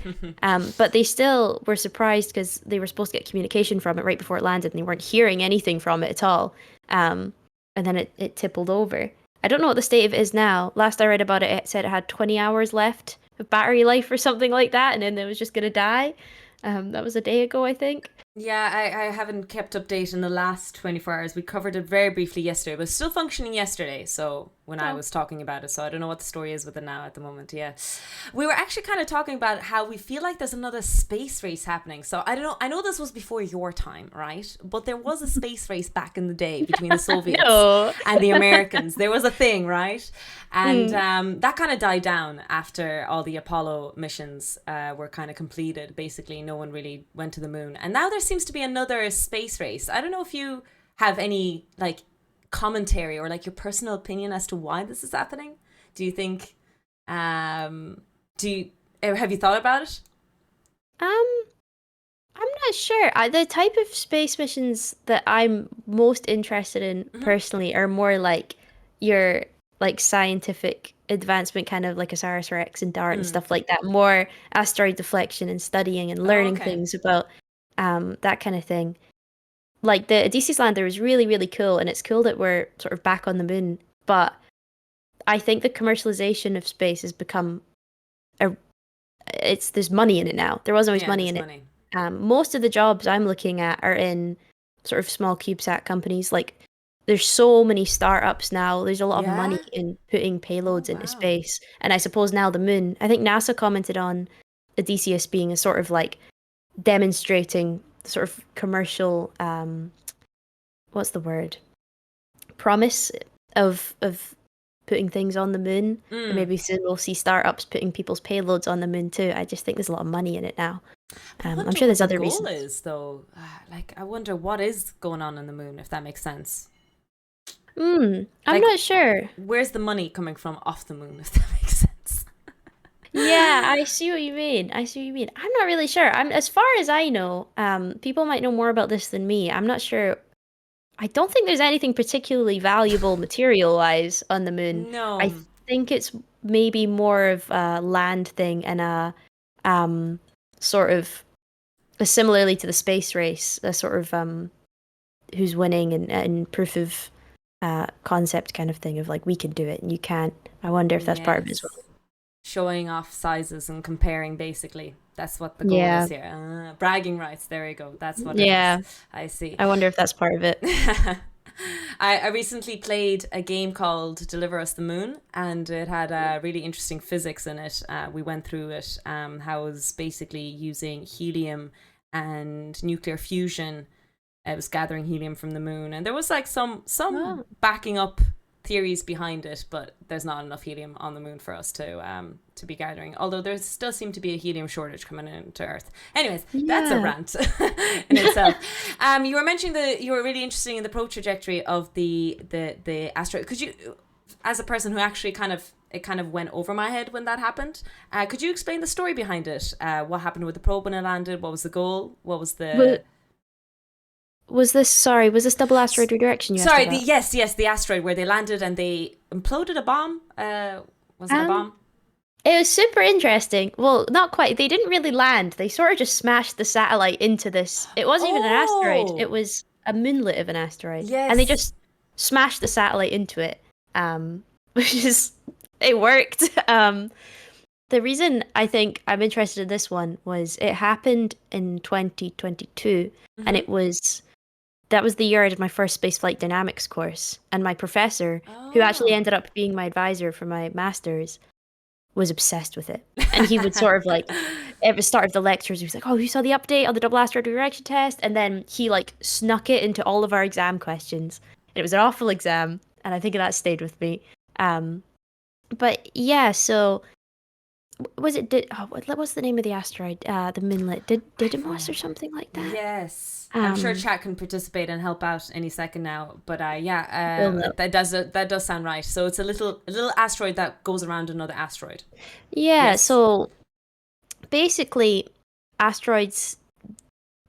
But they still were surprised because they were supposed to get communication from it right before it landed and they weren't hearing anything from it at all. Um, and then it tippled over. I don't know what the state of it is now. Last I read about it, it said it had 20 hours left of battery life or something like that, and then it was just gonna die. That was a day ago, I think. Yeah, I haven't kept update in the last 24 hours. We covered it very briefly yesterday, but it's still functioning yesterday. So when I Oh. was talking about it, so I don't know what the story is with it now at the moment. Yeah, we were actually kind of talking about how we feel like there's another space race happening. So I don't know. I know this was before your time, right? But there was a space race back in the day between the Soviets No. and the Americans. There was a thing, right? And Mm. that kind of died down after all the Apollo missions were kind of completed. Basically, no one really went to the moon. And now there seems to be another space race. I don't know if you have any like commentary or like your personal opinion as to why this is happening. Do you think, um, do you, have you thought about it? Um, I'm not sure. The type of space missions that I'm most interested in Hmm. personally are more like your like scientific advancement, kind of like Osiris Rex and DART and Mm. stuff like that. More asteroid deflection and studying and Oh, learning okay. things about that kind of thing. Like the Odysseus lander is really, really cool, and it's cool that we're sort of back on the moon. But I think the commercialization of space has become a there's money in it now. There wasn't always Yeah, money there's in it. money. Most of the jobs I'm looking at are in sort of small CubeSat companies. Like there's so many startups now. There's a lot of money Yeah. in putting Oh, payloads into wow. space. And I suppose now the moon. I think NASA commented on Odysseus being a sort of like demonstrating sort of commercial what's the word? Promise of putting things on the moon. And Mm. maybe soon we'll see startups putting people's payloads on the moon too. I just think there's a lot of money in it now. I I'm wonder sure what there's the other goal reasons. is, though. Like, I wonder what is going on in the moon, if that makes sense. I'm Like, not sure. where's the money coming from off the moon, if that makes sense? Yeah, I see what you mean. I see what you mean. I'm not really sure. I'm as far as I know, people might know more about this than me. I'm not sure. I don't think there's anything particularly valuable material-wise on the moon. I No. think it's maybe more of a land thing and a um sort of similarly to the space race, a sort of who's winning and proof of concept kind of thing of like we can do it and you can't. I wonder if that's part of it as Yes. well. Showing off sizes and comparing, basically. That's what the goal is Yeah. here. Bragging rights. There we go. That's what it is. Yeah. I see. I wonder if that's part of it. I recently played a game called Deliver Us the Moon, and it had really interesting physics in it. We went through it, how it was basically using helium and nuclear fusion. It was gathering helium from the moon, and there was like some Oh. backing up theories behind it, but there's not enough helium on the moon for us to be gathering. Although there still seem to be a helium shortage coming into Earth. Anyways, that's a Yeah. rant in itself. You were mentioning that you were really interested in the pro trajectory of the asteroid. Could you, as a person who actually it kind of went over my head when that happened. Could you explain the story behind it? What happened with the probe when it landed? What was the goal? What was Was, the was this double asteroid redirection you asked Sorry, about? yes, the asteroid where they landed and they imploded a bomb. Was it a Um, bomb? it was super interesting. Well, not quite. They didn't really land. They sort of just smashed the satellite into this. It wasn't even an asteroid. It Oh, was a moonlet of an asteroid. And they yes. just smashed the satellite into it. Which is it worked. The reason I think I'm interested in this one was it happened in 2022 and Mm-hmm. it was that was the year I did my first spaceflight dynamics course. And my professor, who actually Oh. ended up being my advisor for my master's, was obsessed with it. And he would sort of like, at the start of the lectures, he was like, "Oh, you saw the update on the double asteroid redirection test?" And then he like snuck it into all of our exam questions. It was an awful exam, and I think that stayed with me. Um, but yeah, so was it did oh, what was the name of the asteroid? The moonlet. I Didymos or forget. something like that? Yes. I'm sure Um, chat can participate and help out any second now. But will yeah, know. that does sound right. So it's a little asteroid that goes around another asteroid. Yeah, Yes. so basically, asteroids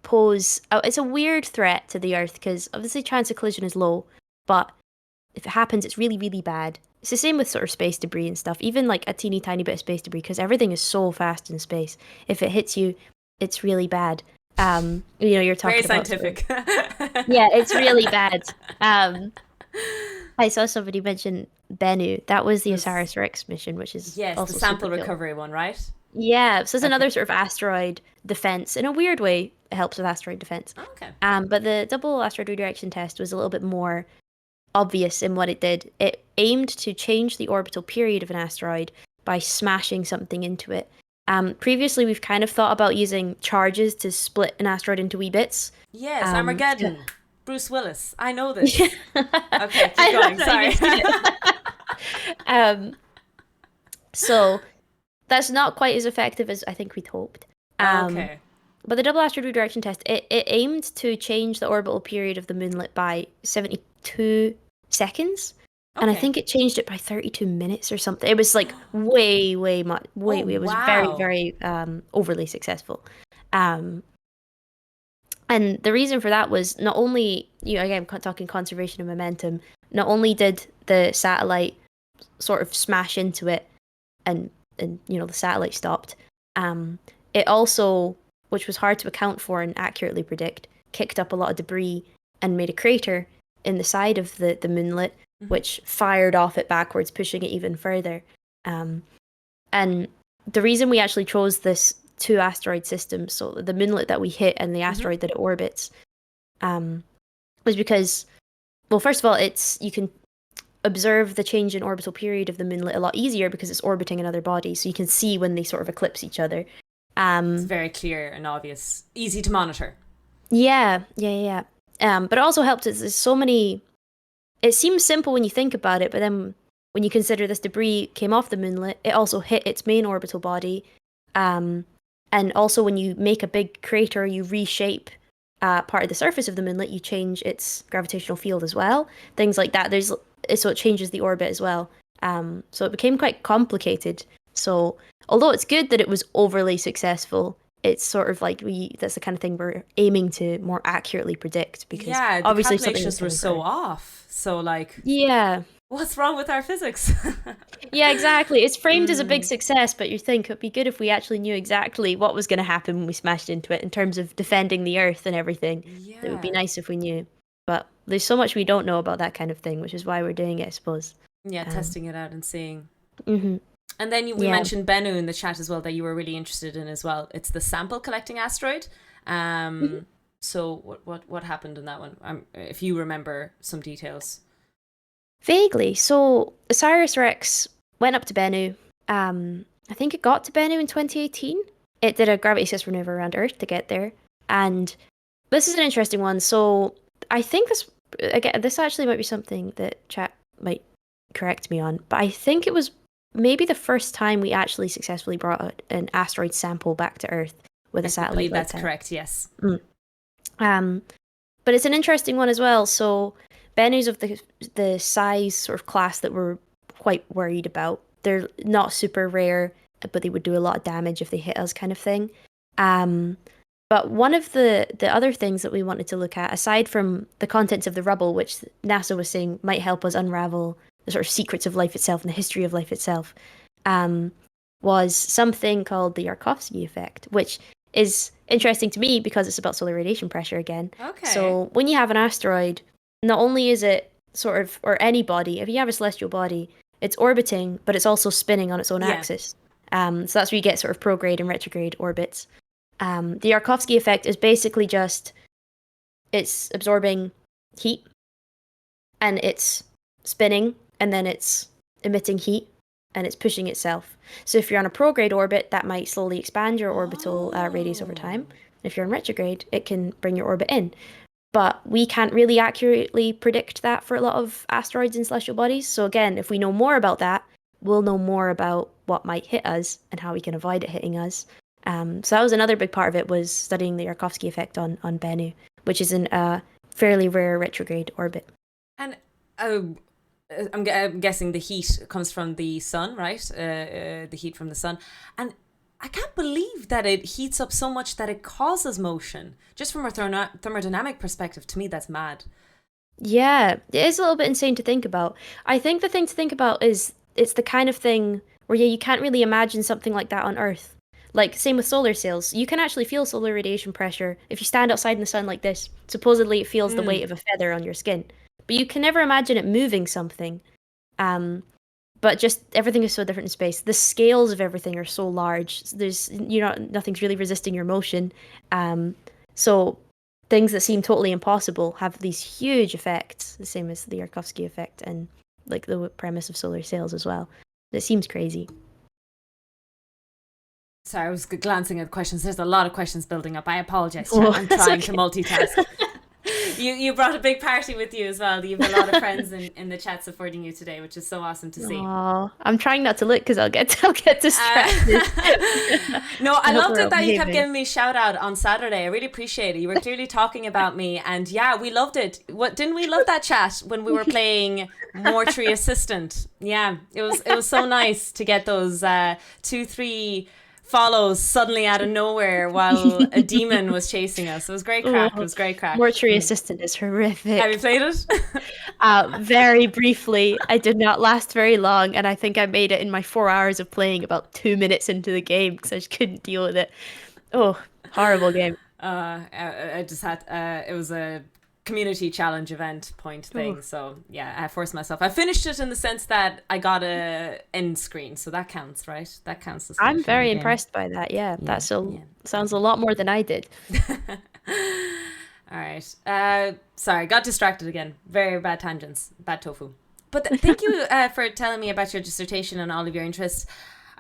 pose it's a weird threat to the Earth because obviously chance of collision is low, but if it happens, it's really, really bad. It's the same with sort of space debris and stuff, even like a teeny tiny bit of space debris, because everything is so fast in space. If it hits you, it's really bad. You're Very talking about sort of, scientific. yeah, it's really bad. Um, I saw somebody mention Bennu. That was the This- OSIRIS-REx mission, which is yes, the also super sample cool. recovery one, right? Yeah, so it's Okay. another sort of asteroid defense. In a weird way, it helps with asteroid defense. Okay. But the double asteroid redirection test was a little bit more obvious in what it did. It aimed to change the orbital period of an asteroid by smashing something into it. Previously, we've kind of thought about using charges to split an asteroid into wee bits. Yes, Um, to- Armageddon. Bruce Willis. I know yeah, this. Okay, keep I've going. not even Sorry. seen it. um, so that's not quite as effective as I think we'd hoped. Um, Okay. but the double asteroid redirection test, it aimed to change the orbital period of the moonlet by 72 seconds. And I Okay. think it changed it by 32 minutes or something. It was like way, way much, Oh, it was very, wow. very overly successful. Um, and the reason for that was not only, again, talking conservation of momentum, not only did the satellite sort of smash into it and the satellite stopped, um, it also, which was hard to account for and accurately predict, kicked up a lot of debris and made a crater in the side of the moonlet, Hmm. which fired off it backwards, pushing it even further. Um, and the reason we actually chose this two asteroid system, so the moonlet that we hit and the Mm-hmm. asteroid that it orbits, was because, well, first of all, you can observe the change in orbital period of the moonlet a lot easier because it's orbiting another body, so you can see when they sort of eclipse each other. It's very clear and obvious, easy to monitor. Yeah. But it also helped. There's so many. It seems simple when you think about it, but then when you consider this debris came off the moonlet, it also hit its main orbital body. And also when you make a big crater, you reshape part of the surface of the moonlet, you change its gravitational field as well. Things like that. So it changes the orbit as well. So it became quite complicated. So although it's good that it was overly successful, it's sort of like that's the kind of thing we're aiming to more accurately predict, because Yeah, the obviously something was calculations were going to so occur. off. So, like, Yeah. what's wrong with our physics? Yeah, exactly. It's framed as a big success, but you think it'd be good if we actually knew exactly what was going to happen when we smashed into it in terms of defending the Earth and everything. It would be Yeah. nice if we knew. But there's so much we don't know about that kind of thing, which is why we're doing it, I suppose. Yeah, Um, testing it out and seeing. hmm And then we Yeah. mentioned Bennu in the chat as well that you were really interested in as well. It's the sample collecting asteroid. Mhm. So what happened in that one? If you remember some details. Vaguely. So Osiris-Rex went up to Bennu. I think it got to Bennu in 2018. It did a gravity assist maneuver around Earth to get there. And this is an interesting one. So I think this actually might be something that chat might correct me on, but I think it was maybe the first time we actually successfully brought an asteroid sample back to Earth with a I satellite believe like that's that. correct, yes. Um, but it's an interesting one as well. So Bennu's of the size sort of class that we're quite worried about. They're not super rare, but they would do a lot of damage if they hit us, kind of thing. But one of the other things that we wanted to look at, aside from the contents of the rubble, which NASA was saying might help us unravel the sort of secrets of life itself and the history of life itself, was something called the Yarkovsky effect, which is interesting to me because it's about solar radiation pressure again. Okay. So when you have an asteroid, not only is it sort of, or any body, if you have a celestial body, it's orbiting, but it's also spinning on its own Yeah. axis. So that's where you get sort of prograde and retrograde orbits. The Yarkovsky effect is basically just it's absorbing heat and it's spinning and then it's emitting heat and it's pushing itself. So if you're on a prograde orbit, that might slowly expand your orbital radius over time. If you're in retrograde, it can bring your orbit in. But we can't really accurately predict that for a lot of asteroids and celestial bodies. So again, if we know more about that, we'll know more about what might hit us and how we can avoid it hitting us. So that was another big part of it, was studying the Yarkovsky effect on Bennu, which is in a fairly rare retrograde orbit. And I'm guessing the heat comes from the sun, right? The heat from the sun. And I can't believe that it heats up so much that it causes motion. Just from a thermodynamic perspective, to me, that's mad. Yeah, it is a little bit insane to think about. I think the thing to think about is it's the kind of thing where, yeah, you can't really imagine something like that on Earth. Like, same with solar sails. You can actually feel solar radiation pressure if you stand outside in the sun like this. Supposedly, it feels the weight of a feather on your skin. But you can never imagine it moving something. But just everything is so different in space. The scales of everything are so large. Nothing's really resisting your motion. So things that seem totally impossible have these huge effects, the same as the Yarkovsky effect and like the premise of solar sails as well. It seems crazy. Sorry, I was glancing at questions. There's a lot of questions building up. I apologize, Oh, chat. I'm that's trying to okay. multitask. You brought a big party with you as well. You have a lot of friends in the chat supporting you today, which is so awesome to see. Aw, I'm trying not to look because I'll get distracted. No, I hope loved we're it that you kept behaving. giving me a shout out on Saturday. I really appreciate it. You were clearly talking about me, and yeah, we loved it. What didn't we love that chat when we were playing Mortuary Assistant? Yeah, it was so nice to get those 2-3 follows suddenly out of nowhere while a demon was chasing us. It was great crack. It Oh, was great crack. Mortuary Assistant is horrific. Have you played it? Very briefly. I did not last very long, and I think I made it in my 4 hours of playing about 2 minutes into the game because I just couldn't deal with it. Oh, horrible game. I just had it was a community challenge event point thing. Ooh. So yeah, I forced myself. I finished it in the sense that I got a end screen, so that counts, right? That counts as I'm finishing the very game. impressed by that. Yeah, Yeah, yeah. sounds a lot more than I did. All right. Sorry, got distracted again. Very bad tangents. Bad tofu. But thank you for telling me about your dissertation and all of your interests.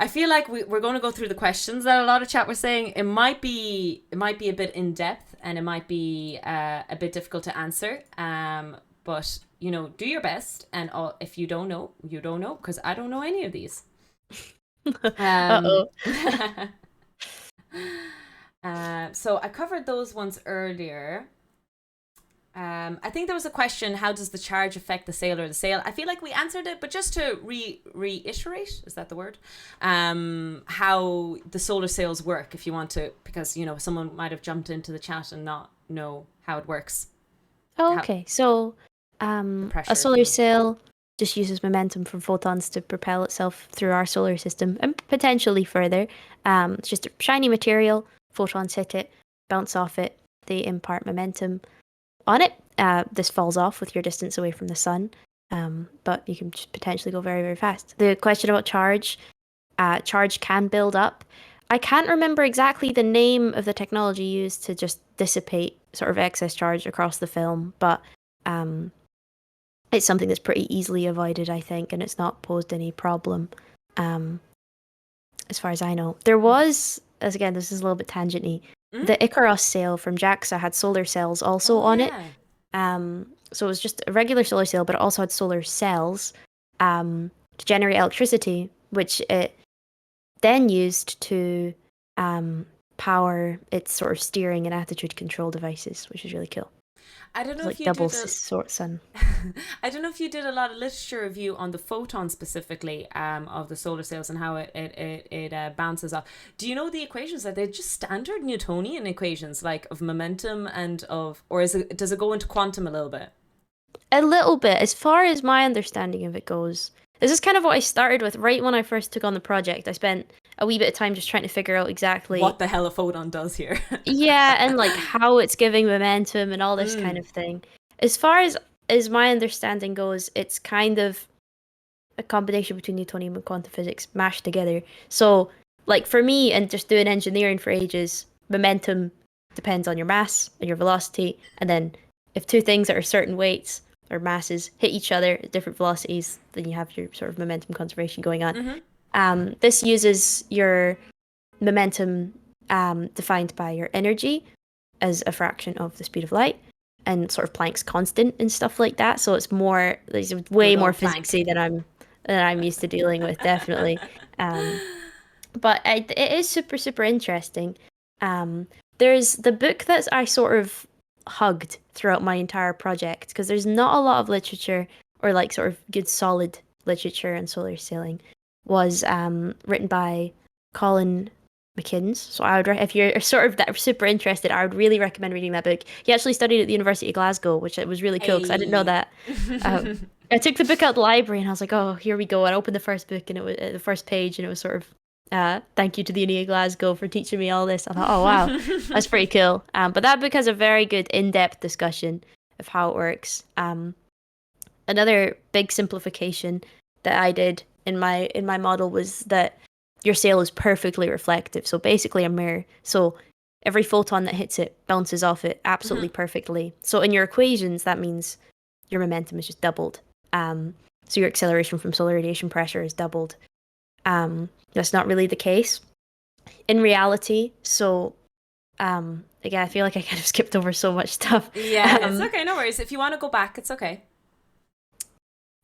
I feel like we're going to go through the questions that a lot of chat were saying. It might be a bit in depth and it might be a bit difficult to answer. But do your best. And if you don't know, you don't know, because I don't know any of these. Uh-oh. So I covered those ones earlier. I think there was a question: how does the charge affect the sail or the sail? I feel like we answered it, but just to reiterate, is that the word? How the solar sails work, if you want to, because someone might have jumped into the chat and not know how it works. Oh, okay. So, pressure, a solar sail just uses momentum from photons to propel itself through our solar system and potentially further. It's just a shiny material. Photons hit it, bounce off it. They impart momentum on it. This falls off with your distance away from the sun, but you can just potentially go very, very fast. The question about charge can build up. I can't remember exactly the name of the technology used to just dissipate sort of excess charge across the film, but it's something that's pretty easily avoided, I think, and it's not posed any problem, as far as I know. There was, as again, this is a little bit tangenty, the Icarus sail from JAXA had solar cells also on it. So it was just a regular solar sail, but it also had solar cells to generate electricity, which it then used to power its sort of steering and attitude control devices, which is really cool. I don't know like if you double did sun. I don't know if you did a lot of literature review on the photon specifically of the solar sails and how it bounces off. Do you know the equations? Are they just standard Newtonian equations, like of momentum and or does it go into quantum a little bit? A little bit, as far as my understanding of it goes. This is kind of what I started with right when I first took on the project. I spent a wee bit of time just trying to figure out exactly what the hell a photon does here. Yeah, and like how it's giving momentum and all this kind of thing. As far as my understanding goes, it's kind of a combination between Newtonian and quantum physics mashed together. So, like for me and just doing engineering for ages, momentum depends on your mass and your velocity, and then if two things that are certain weights or masses hit each other at different velocities, then you have your sort of momentum conservation going on. This uses your momentum defined by your energy as a fraction of the speed of light and sort of Planck's constant and stuff like that. So it's way more physicsy than I'm used to dealing with, definitely. But it is super, super interesting. There's the book that I sort of hugged throughout my entire project because there's not a lot of literature or like sort of good solid literature on solar sailing was written by Colin McKinns. So I would, if you're sort of that super interested, I would really recommend reading that book. He actually studied at the University of Glasgow, which was really cool because I didn't know that. I took the book out of the library and I was like, oh, here we go. And I opened the first book and it was the first page and it was sort of thank you to the Uni of Glasgow for teaching me all this. I thought, oh wow, that's pretty cool. But that book has a very good in-depth discussion of how it works. Another big simplification that I did in my model was that your sail is perfectly reflective. So basically a mirror. So every photon that hits it bounces off it absolutely perfectly. So in your equations, that means your momentum is just doubled. So your acceleration from solar radiation pressure is doubled. That's not really the case in reality. So again, I feel like I kind of skipped over so much stuff. Yeah, it's okay. No worries. If you want to go back, it's okay.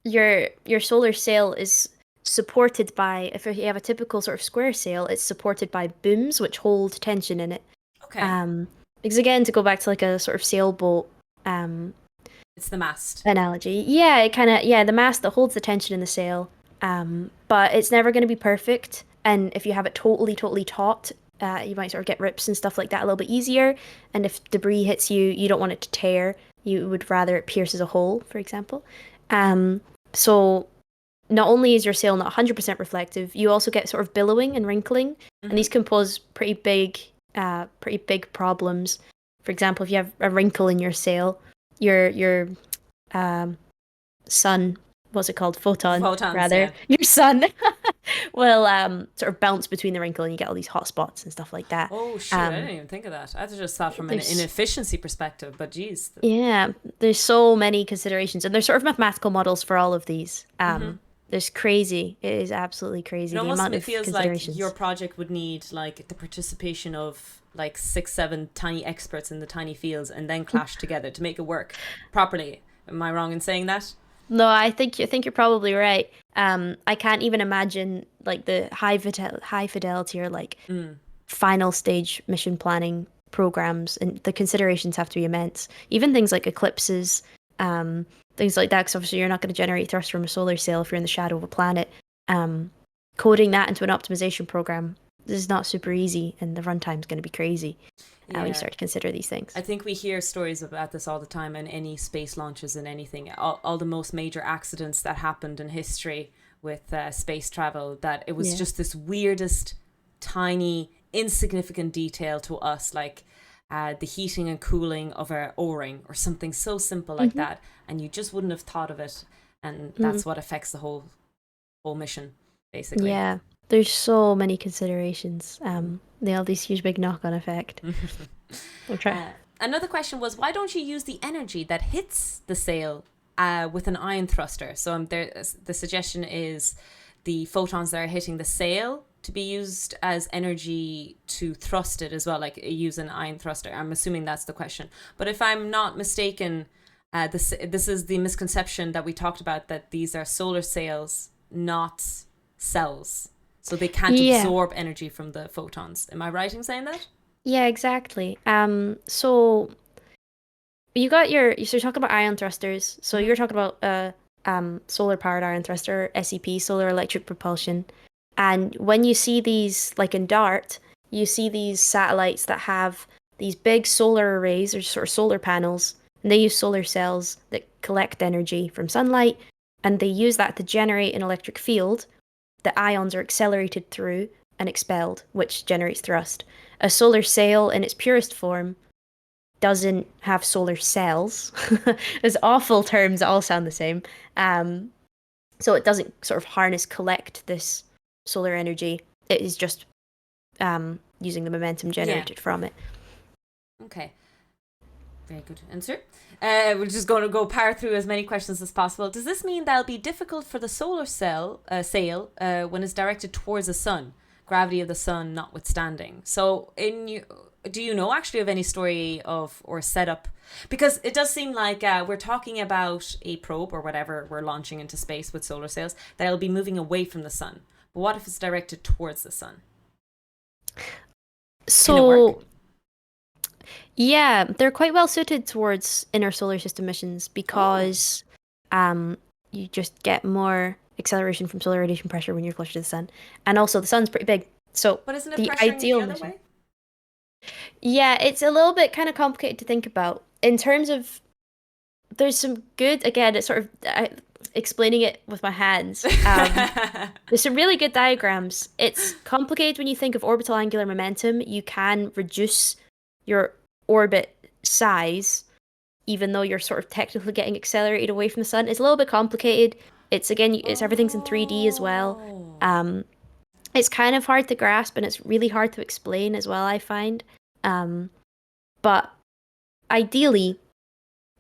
Your solar sail is supported by, if you have a typical sort of square sail, it's supported by booms which hold tension in it. Okay. Because again, to go back to like a sort of sailboat it's the mast analogy. Yeah, the mast that holds the tension in the sail. But it's never going to be perfect. And if you have it totally taut, you might sort of get rips and stuff like that a little bit easier. And if debris hits you, you don't want it to tear. You would rather it pierces a hole, for example. So not only is your sail not 100% reflective, you also get sort of billowing and wrinkling, and these can pose pretty big problems. For example, if you have a wrinkle in your sail, your um sun, what's it called? Photons, Photons, rather. yeah. Your sun will sort of bounce between the wrinkle and you get all these hot spots and stuff like that. Oh shoot, I Um, didn't even think of that. I just thought from an there's inefficiency perspective, but geez. Yeah, there's so many considerations, and there's sort of mathematical models for all of these. Mm-hmm. There's crazy. It is absolutely It crazy the almost amount of feels like your considerations. project would need like the participation of like 6, 7 tiny experts in the tiny fields and then clash together to make it work properly. Am I wrong in saying that? No, I think you're probably right. I can't even imagine like the high fidelity or like Mm. final stage mission planning programs, and the considerations have to be immense. Even things like eclipses, um, things like that, because obviously you're not going to generate thrust from a solar sail if you're in the shadow of a planet. Um, Coding that into an optimization program, this is not super easy, and the runtime is going to be crazy when you Yeah. start to consider these I things. think we hear stories about this all the time in any space launches and anything. All the most major accidents that happened in history with space travel, that it was Yeah. just this weirdest, tiny, insignificant detail to us, like the heating and cooling of a O-ring or something so simple like Hmm. that, and you just wouldn't have thought of it, and Mm. that's what affects the whole mission, basically. Yeah. There's so many considerations. They have this huge big knock-on effect. I'm trying. Uh, Another question was, why don't you use the energy that hits the sail with an ion thruster? So the suggestion is the photons that are hitting the sail to be used as energy to thrust it as well, like use an ion thruster. I'm assuming that's the question. But if I'm not mistaken, this is the misconception that we talked about, that these are solar sails, not cells. So they can't Yeah. absorb energy from the photons. Am I right in saying that? Yeah, exactly. So so you're talking about ion thrusters. So Mm-hmm. you're talking about solar powered ion thruster, SEP, solar electric propulsion. And when you see these, like in DART, you see these satellites that have these big solar arrays or sort of solar panels, and they use solar cells that collect energy from sunlight, and they use that to generate an electric field that ions are accelerated through and expelled, which generates thrust. A solar sail in its purest form doesn't have solar cells. Those awful terms all sound the same. Um, so it doesn't sort of collect this solar energy. It is just using the momentum Yeah. generated from it. Okay. Very good answer. We're just going to go power through as many questions as possible. Does this mean that'll be difficult for the solar sail when it's directed towards the sun, gravity of the sun notwithstanding? So, do you know actually of any story of or setup? Because it does seem like we're talking about a probe or whatever we're launching into space with solar sails that'll be moving away from the sun. But what if it's directed towards the sun? Can it work? So yeah, they're quite well suited towards inner solar system missions Oh, because um, you just get more acceleration from solar radiation pressure when you're closer to the sun, and also the sun's pretty big. So but isn't it the pressuring it the ideal other mission. way? Yeah, it's a little bit kind of complicated to think about in terms of there's some good, again, it's sort of explaining it with my hands. There's some really good diagrams. It's complicated when you think of orbital angular momentum. You can reduce your orbit size, even though you're sort of technically getting accelerated away from the sun. It's a little bit complicated. It's again, it's everything's in 3D as well. Oh. Um, it's kind of hard to grasp and it's really hard to explain as well, I find. But ideally,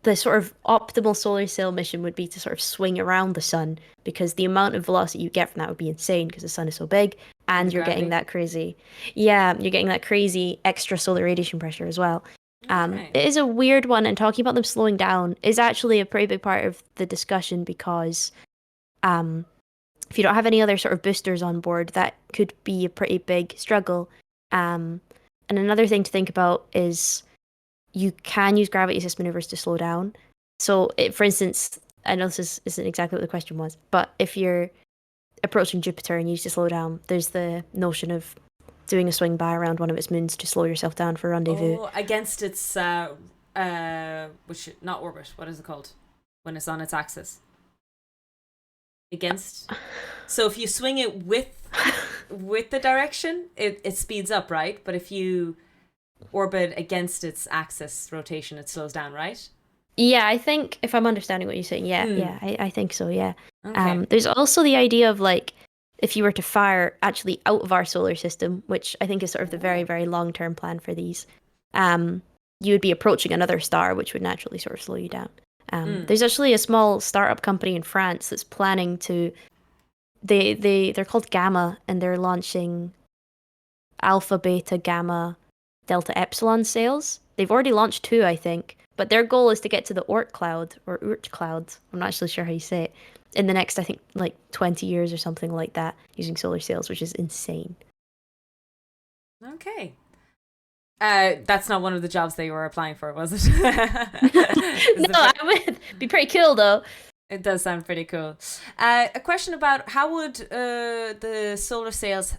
the sort of optimal solar sail mission would be to sort of swing around the sun because the amount of velocity you get from that would be insane because the sun is so big And the and you're getting gravity. that crazy, yeah, you're getting that crazy extra solar radiation pressure as well. Okay. It is a weird one, and talking about them slowing down is actually a pretty big part of the discussion because um, if you don't have any other sort of boosters on board, that could be a pretty big struggle. Um, and another thing to think about is you can use gravity assist maneuvers to slow down. So, for instance, I know isn't exactly what the question was, but if you're approaching Jupiter and you need to slow down, there's the notion of doing a swing by around one of its moons to slow yourself down for rendezvous. Oh, against its which not orbit. What is it called when it's on its axis? Against. So if you swing it with the direction, it speeds up, right? But if you orbit against its axis rotation, it slows down, right? Yeah, I think if I'm understanding what you're saying, yeah, Mm, yeah, I think so, yeah. okay. There's also the idea of like if you were to fire actually out of our solar system, which I think is sort of the very, Oh. very long-term plan for these, um, you would be approaching another star, which would naturally sort of slow you down. Mm. There's actually a small startup company in France that's planning to they're called Gamma and they're launching alpha, beta, gamma, delta, epsilon sails. They've already launched two, I think, but their goal is to get to the Oort cloud or Oort cloud. I'm not actually sure how you say it. In the next, I think, like 20 years or something like that, using solar sails, which is insane. Okay. That's not one of the jobs that you were applying for, was it? Is No, the I fir- would be pretty cool though. It does sound pretty cool. A question about how would the solar sails,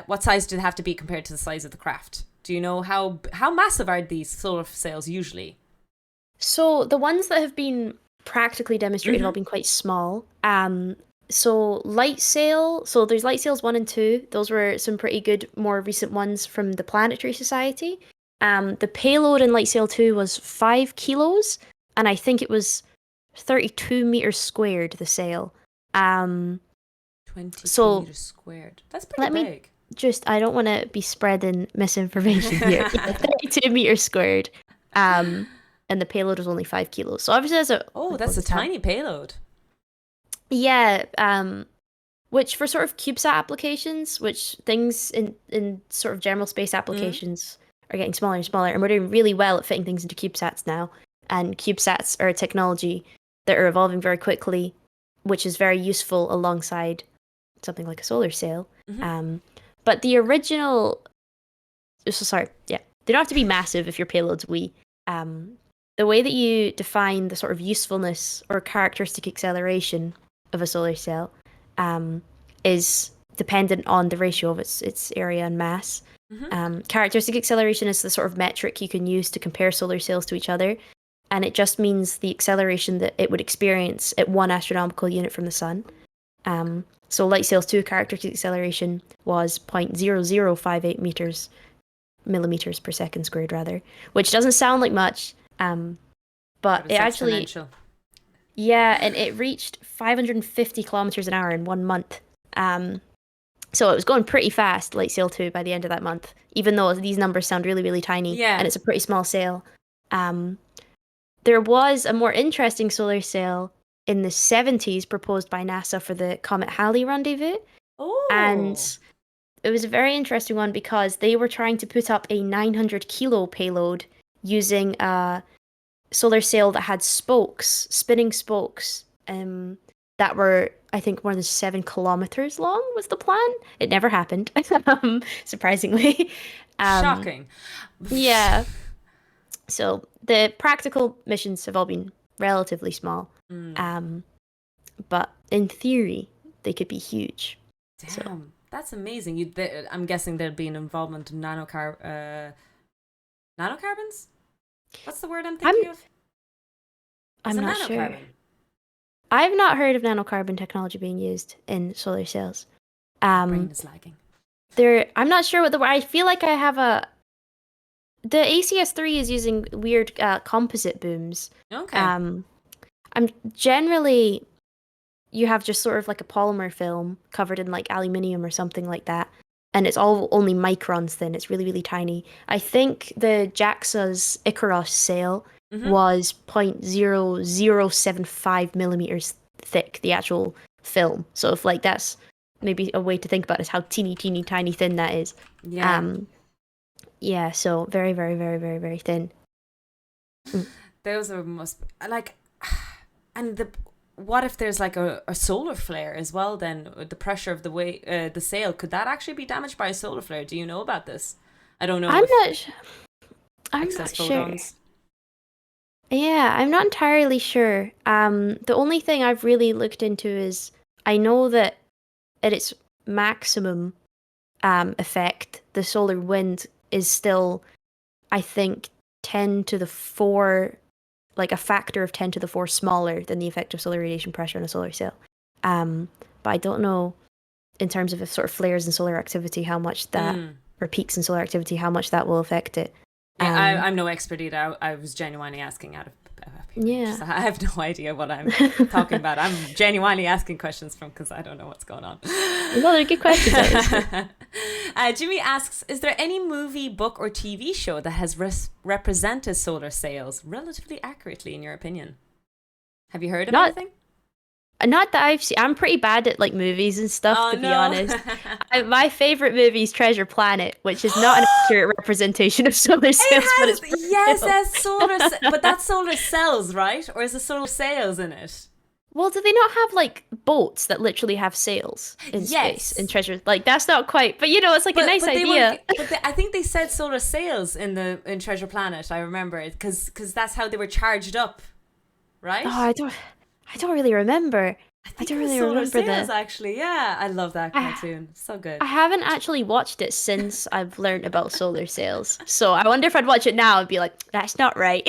what size do they have to be compared to the size of the craft? Do you know how massive are these solar sails usually? So the ones that have been practically demonstrated have all Mm-hmm. been quite small. So light sail, so there's light sails one and two. Those were some pretty good, more recent ones from the Planetary Society. The payload in light sail two was 5 kilos, and I think it was 32 meters squared, the sail. Um, 22 so meters squared. That's pretty let me big. I don't want to be spreading misinformation here. Yeah, 32 meters squared. Um, and the payload was only 5 kilos. So obviously that's a Oh, like that's what's a it have? tiny payload. Yeah, which for sort of CubeSat applications, which things in sort of general space Mm. applications are getting smaller and smaller, and we're doing really well at fitting things into CubeSats now. And CubeSats are a technology that are evolving very quickly, which is very useful alongside something like a solar sail. Mm-hmm. Um, but the original so sorry, yeah. They don't have to be massive if your payload's wee. Um, the way that you define the sort of usefulness or characteristic acceleration of a solar cell um, is dependent on the ratio of its area and mass. Mm-hmm. Characteristic acceleration is the sort of metric you can use to compare solar sails to each other, and it just means the acceleration that it would experience at 1 astronomical unit from the sun. So light sails 2 characteristic acceleration was 0.0058 meters millimeters per second squared rather, which doesn't sound like much, but But it it's actually, exponential. yeah, and it reached 550 kilometers an hour in 1 month. So it was going pretty fast, light sail 2, by the end of that month, even though these numbers sound really, really tiny and Yeah. it's a pretty small sail. Um, there was a more interesting solar sail in the 70s proposed by NASA for the Comet Halley rendezvous, Oh. and it was a very interesting one because they were trying to put up a 900 kilo payload using a solar sail that had spokes, spinning spokes, that were, I think, more than 7 kilometers long was the plan. It never happened, surprisingly. Um, Shocking. yeah. So the practical missions have all been relatively small, Mm. um, but in theory, they could be huge. So Damn. That's amazing. I'm guessing there'd be an involvement in nanocarbons? What's the word I'm I'm thinking of? Is I'm it not sure. nanocarbon? I've not heard of nanocarbon technology being used in solar cells. My brain Um, is lagging. I'm not sure what the word. I feel like I have a. The ACS3 is using weird composite booms. Okay. Um, I'm generally you have just sort of like a polymer film covered in like aluminium or something like that, and it's all only microns thin. It's really really tiny. I think the JAXA's Icaros sail Mm-hmm. was 0.0075 millimeters thick, the actual film. So if like that's maybe a way to think about it is how teeny teeny tiny thin that is. Yeah. Um, yeah, so very very very very very thin. Mm. Those are must like, and the what if there's like a solar flare as well? Then with the pressure of the sail, could that actually be damaged by a solar flare? Do you know about this? I don't know I'm if not. I'm excess not sure. photons. Yeah, I'm not entirely sure. The only thing I've really looked into is I know that at its maximum effect, the solar wind is still, I think, 10 to the 4, like a factor of 10 to the 4 smaller than the effective solar radiation pressure on a solar cell. But I don't know in terms of sort of flares in solar activity, how much that, Mm. or peaks in solar activity, how much that will affect it. Yeah, Um, I'm no expert either. I was genuinely asking out of Yeah. So I have no idea what I'm talking about. I'm genuinely asking questions because I don't know what's going on. No, they're good questions. Jimmy asks, is there any movie, book, or TV show that has represented solar sails relatively accurately, in your opinion? Have you heard of anything? Not that I've seen. I'm pretty bad at like movies and stuff, to be honest. My favorite movie is Treasure Planet, which is not an accurate representation of solar sails, but it's but that's solar cells, right? Or is it solar sails in it? Well, do they not have like boats that literally have sails in space in Treasure? Like that's not quite, but it's like a nice idea. I think they said solar sails in Treasure Planet. I remember it because that's how they were charged up, right? Oh, I don't really remember. I don't really remember sails, actually. Yeah, I love that cartoon. So good. I haven't actually watched it since I've learned about solar sails. So I wonder if I'd watch it now and be like, that's not right.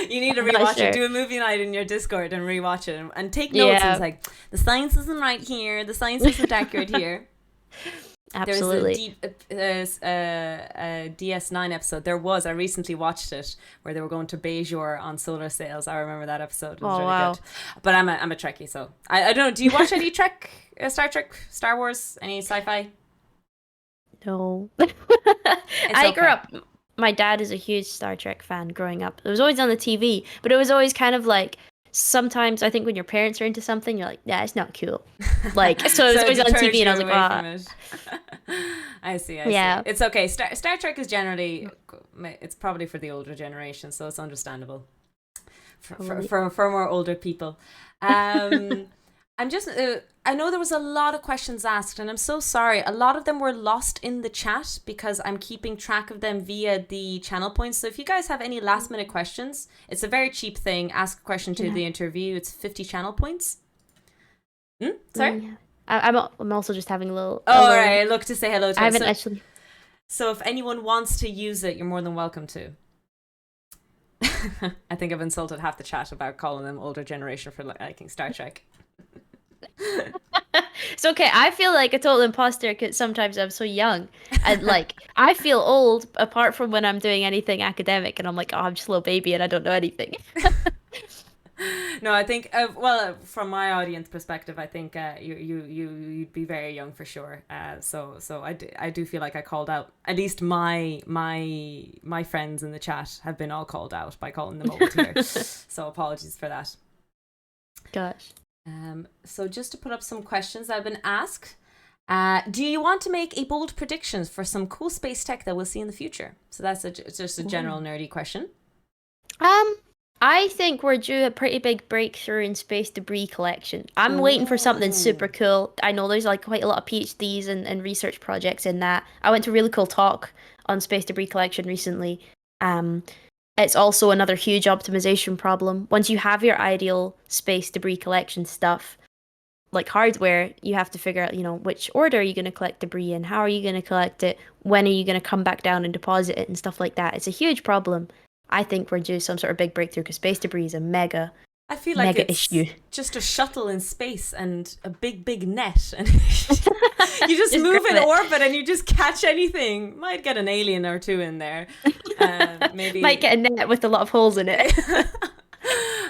You need to rewatch it. Do a movie night in your Discord and rewatch it and take notes. And it's like, the science isn't right here. The science isn't accurate here. Absolutely. There's a DS9 episode. I recently watched it where they were going to Bejor on solar sails. I remember that episode. It was really good. But I'm a Trekkie, so I don't know. Do you watch any Trek, Star Trek, Star Wars, any sci-fi? No. I grew up. My dad is a huge Star Trek fan growing up. It was always on the TV, but it was always kind of like, sometimes I think when your parents are into something, you're like, yeah, it's not cool. Like, so it was always on TV, and I was like, I see. Yeah. It's okay. Star Trek is generally, it's probably for the older generation, so it's understandable. For more older people. I'm just, I know there was a lot of questions asked, and I'm so sorry. A lot of them were lost in the chat because I'm keeping track of them via the channel points. So if you guys have any last minute questions, it's a very cheap thing. Ask a question to the interview. It's 50 channel points. Sorry? Yeah. I'm also just having a little... all right. Look to say hello to I haven't actually... So if anyone wants to use it, you're more than welcome to. I think I've insulted half the chat about calling them older generation for liking Star Trek. It's okay. I feel like a total imposter because sometimes I'm so young, and like I feel old apart from when I'm doing anything academic, and I'm like, oh, I'm just a little baby and I don't know anything. No, I think from my audience perspective, I think you'd be very young for sure. So I do feel like I called out. At least my friends in the chat have been all called out by calling them old here. So apologies for that. Gosh. So just to put up some questions that have been asked, do you want to make a bold predictions for some cool space tech that we'll see in the future? So that's just a general nerdy question. I think we're due a pretty big breakthrough in space debris collection. I'm waiting for something super cool. I know there's like quite a lot of PhDs and research projects in that. I went to a really cool talk on space debris collection recently. It's also another huge optimization problem. Once you have your ideal space debris collection stuff, like hardware, you have to figure out, which order are you going to collect debris in? How are you going to collect it? When are you going to come back down and deposit it and stuff like that? It's a huge problem. I think we're due some sort of big breakthrough because space debris is a mega I feel like it's issue. Just a shuttle in space and a big net, and you just move in orbit and you just catch anything. Might get an alien or two in there. Maybe might get a net with a lot of holes in it.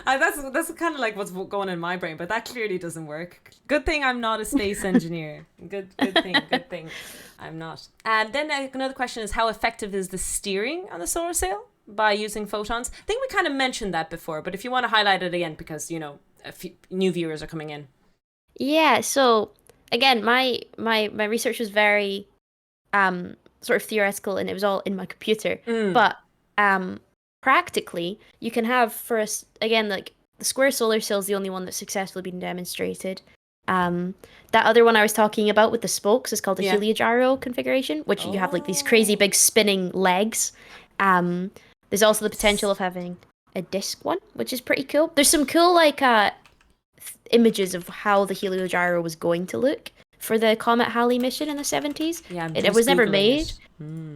That's kind of like what's going in my brain, but that clearly doesn't work. Good thing I'm not a space engineer. Good thing I'm not. And then another question is, how effective is the steering on the solar sail by using photons? I think we kind of mentioned that before, but if you want to highlight it again, because a few new viewers are coming in. Yeah, so again, my research was very sort of theoretical, and it was all in my computer. But practically, you can have again, like the square solar sail is the only one that's successfully been demonstrated. That other one I was talking about with the spokes is called the heliogyro configuration, which you have like these crazy big spinning legs. There's also the potential of having a disc one, which is pretty cool. There's some cool like images of how the heliogyro was going to look for the Comet Halley mission in the 70s. Yeah, it was never made.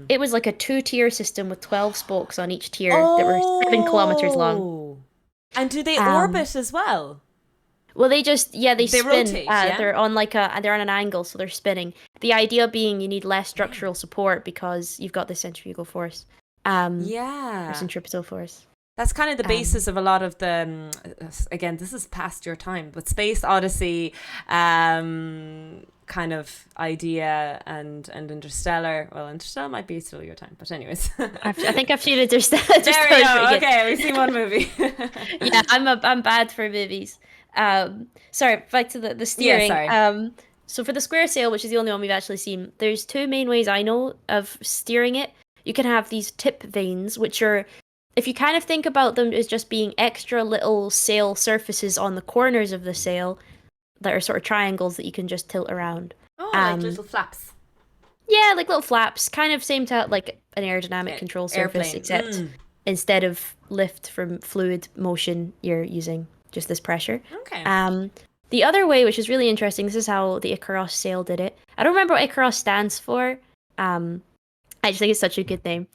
It was like a 2-tier system with 12 spokes on each tier that were 7 kilometers long. And do they orbit as well? Well, they spin. Rotate, They're on they're on an angle, so they're spinning. The idea being you need less structural support because you've got the centrifugal force. Or centripetal force. That's kind of the Um, basis of a lot of the, again, this is past your time, but Space Odyssey kind of idea and Interstellar. Well, Interstellar might be still your time, but anyways. I think I've seen Interstellar. There we Interstellar's pretty go. good. Okay, we've seen one movie. Yeah, I'm bad for movies. Sorry, back to the Yeah, steering. sorry. So for the square sail, which is the only one we've actually seen, there's two main ways I know of steering it. You can have these tip vanes, which are, if you kind of think about them as just being extra little sail surfaces on the corners of the sail that are sort of triangles that you can just tilt around. Oh, like Um, little flaps. yeah, like little flaps, kind of same to like an aerodynamic control surface, Airplane. except instead of lift from fluid motion, you're using just this pressure. Okay. Um, the other way, which is really interesting, this is how the Icaros sail did it. I don't remember what Icaros stands for. Um, I just think it's such a good name.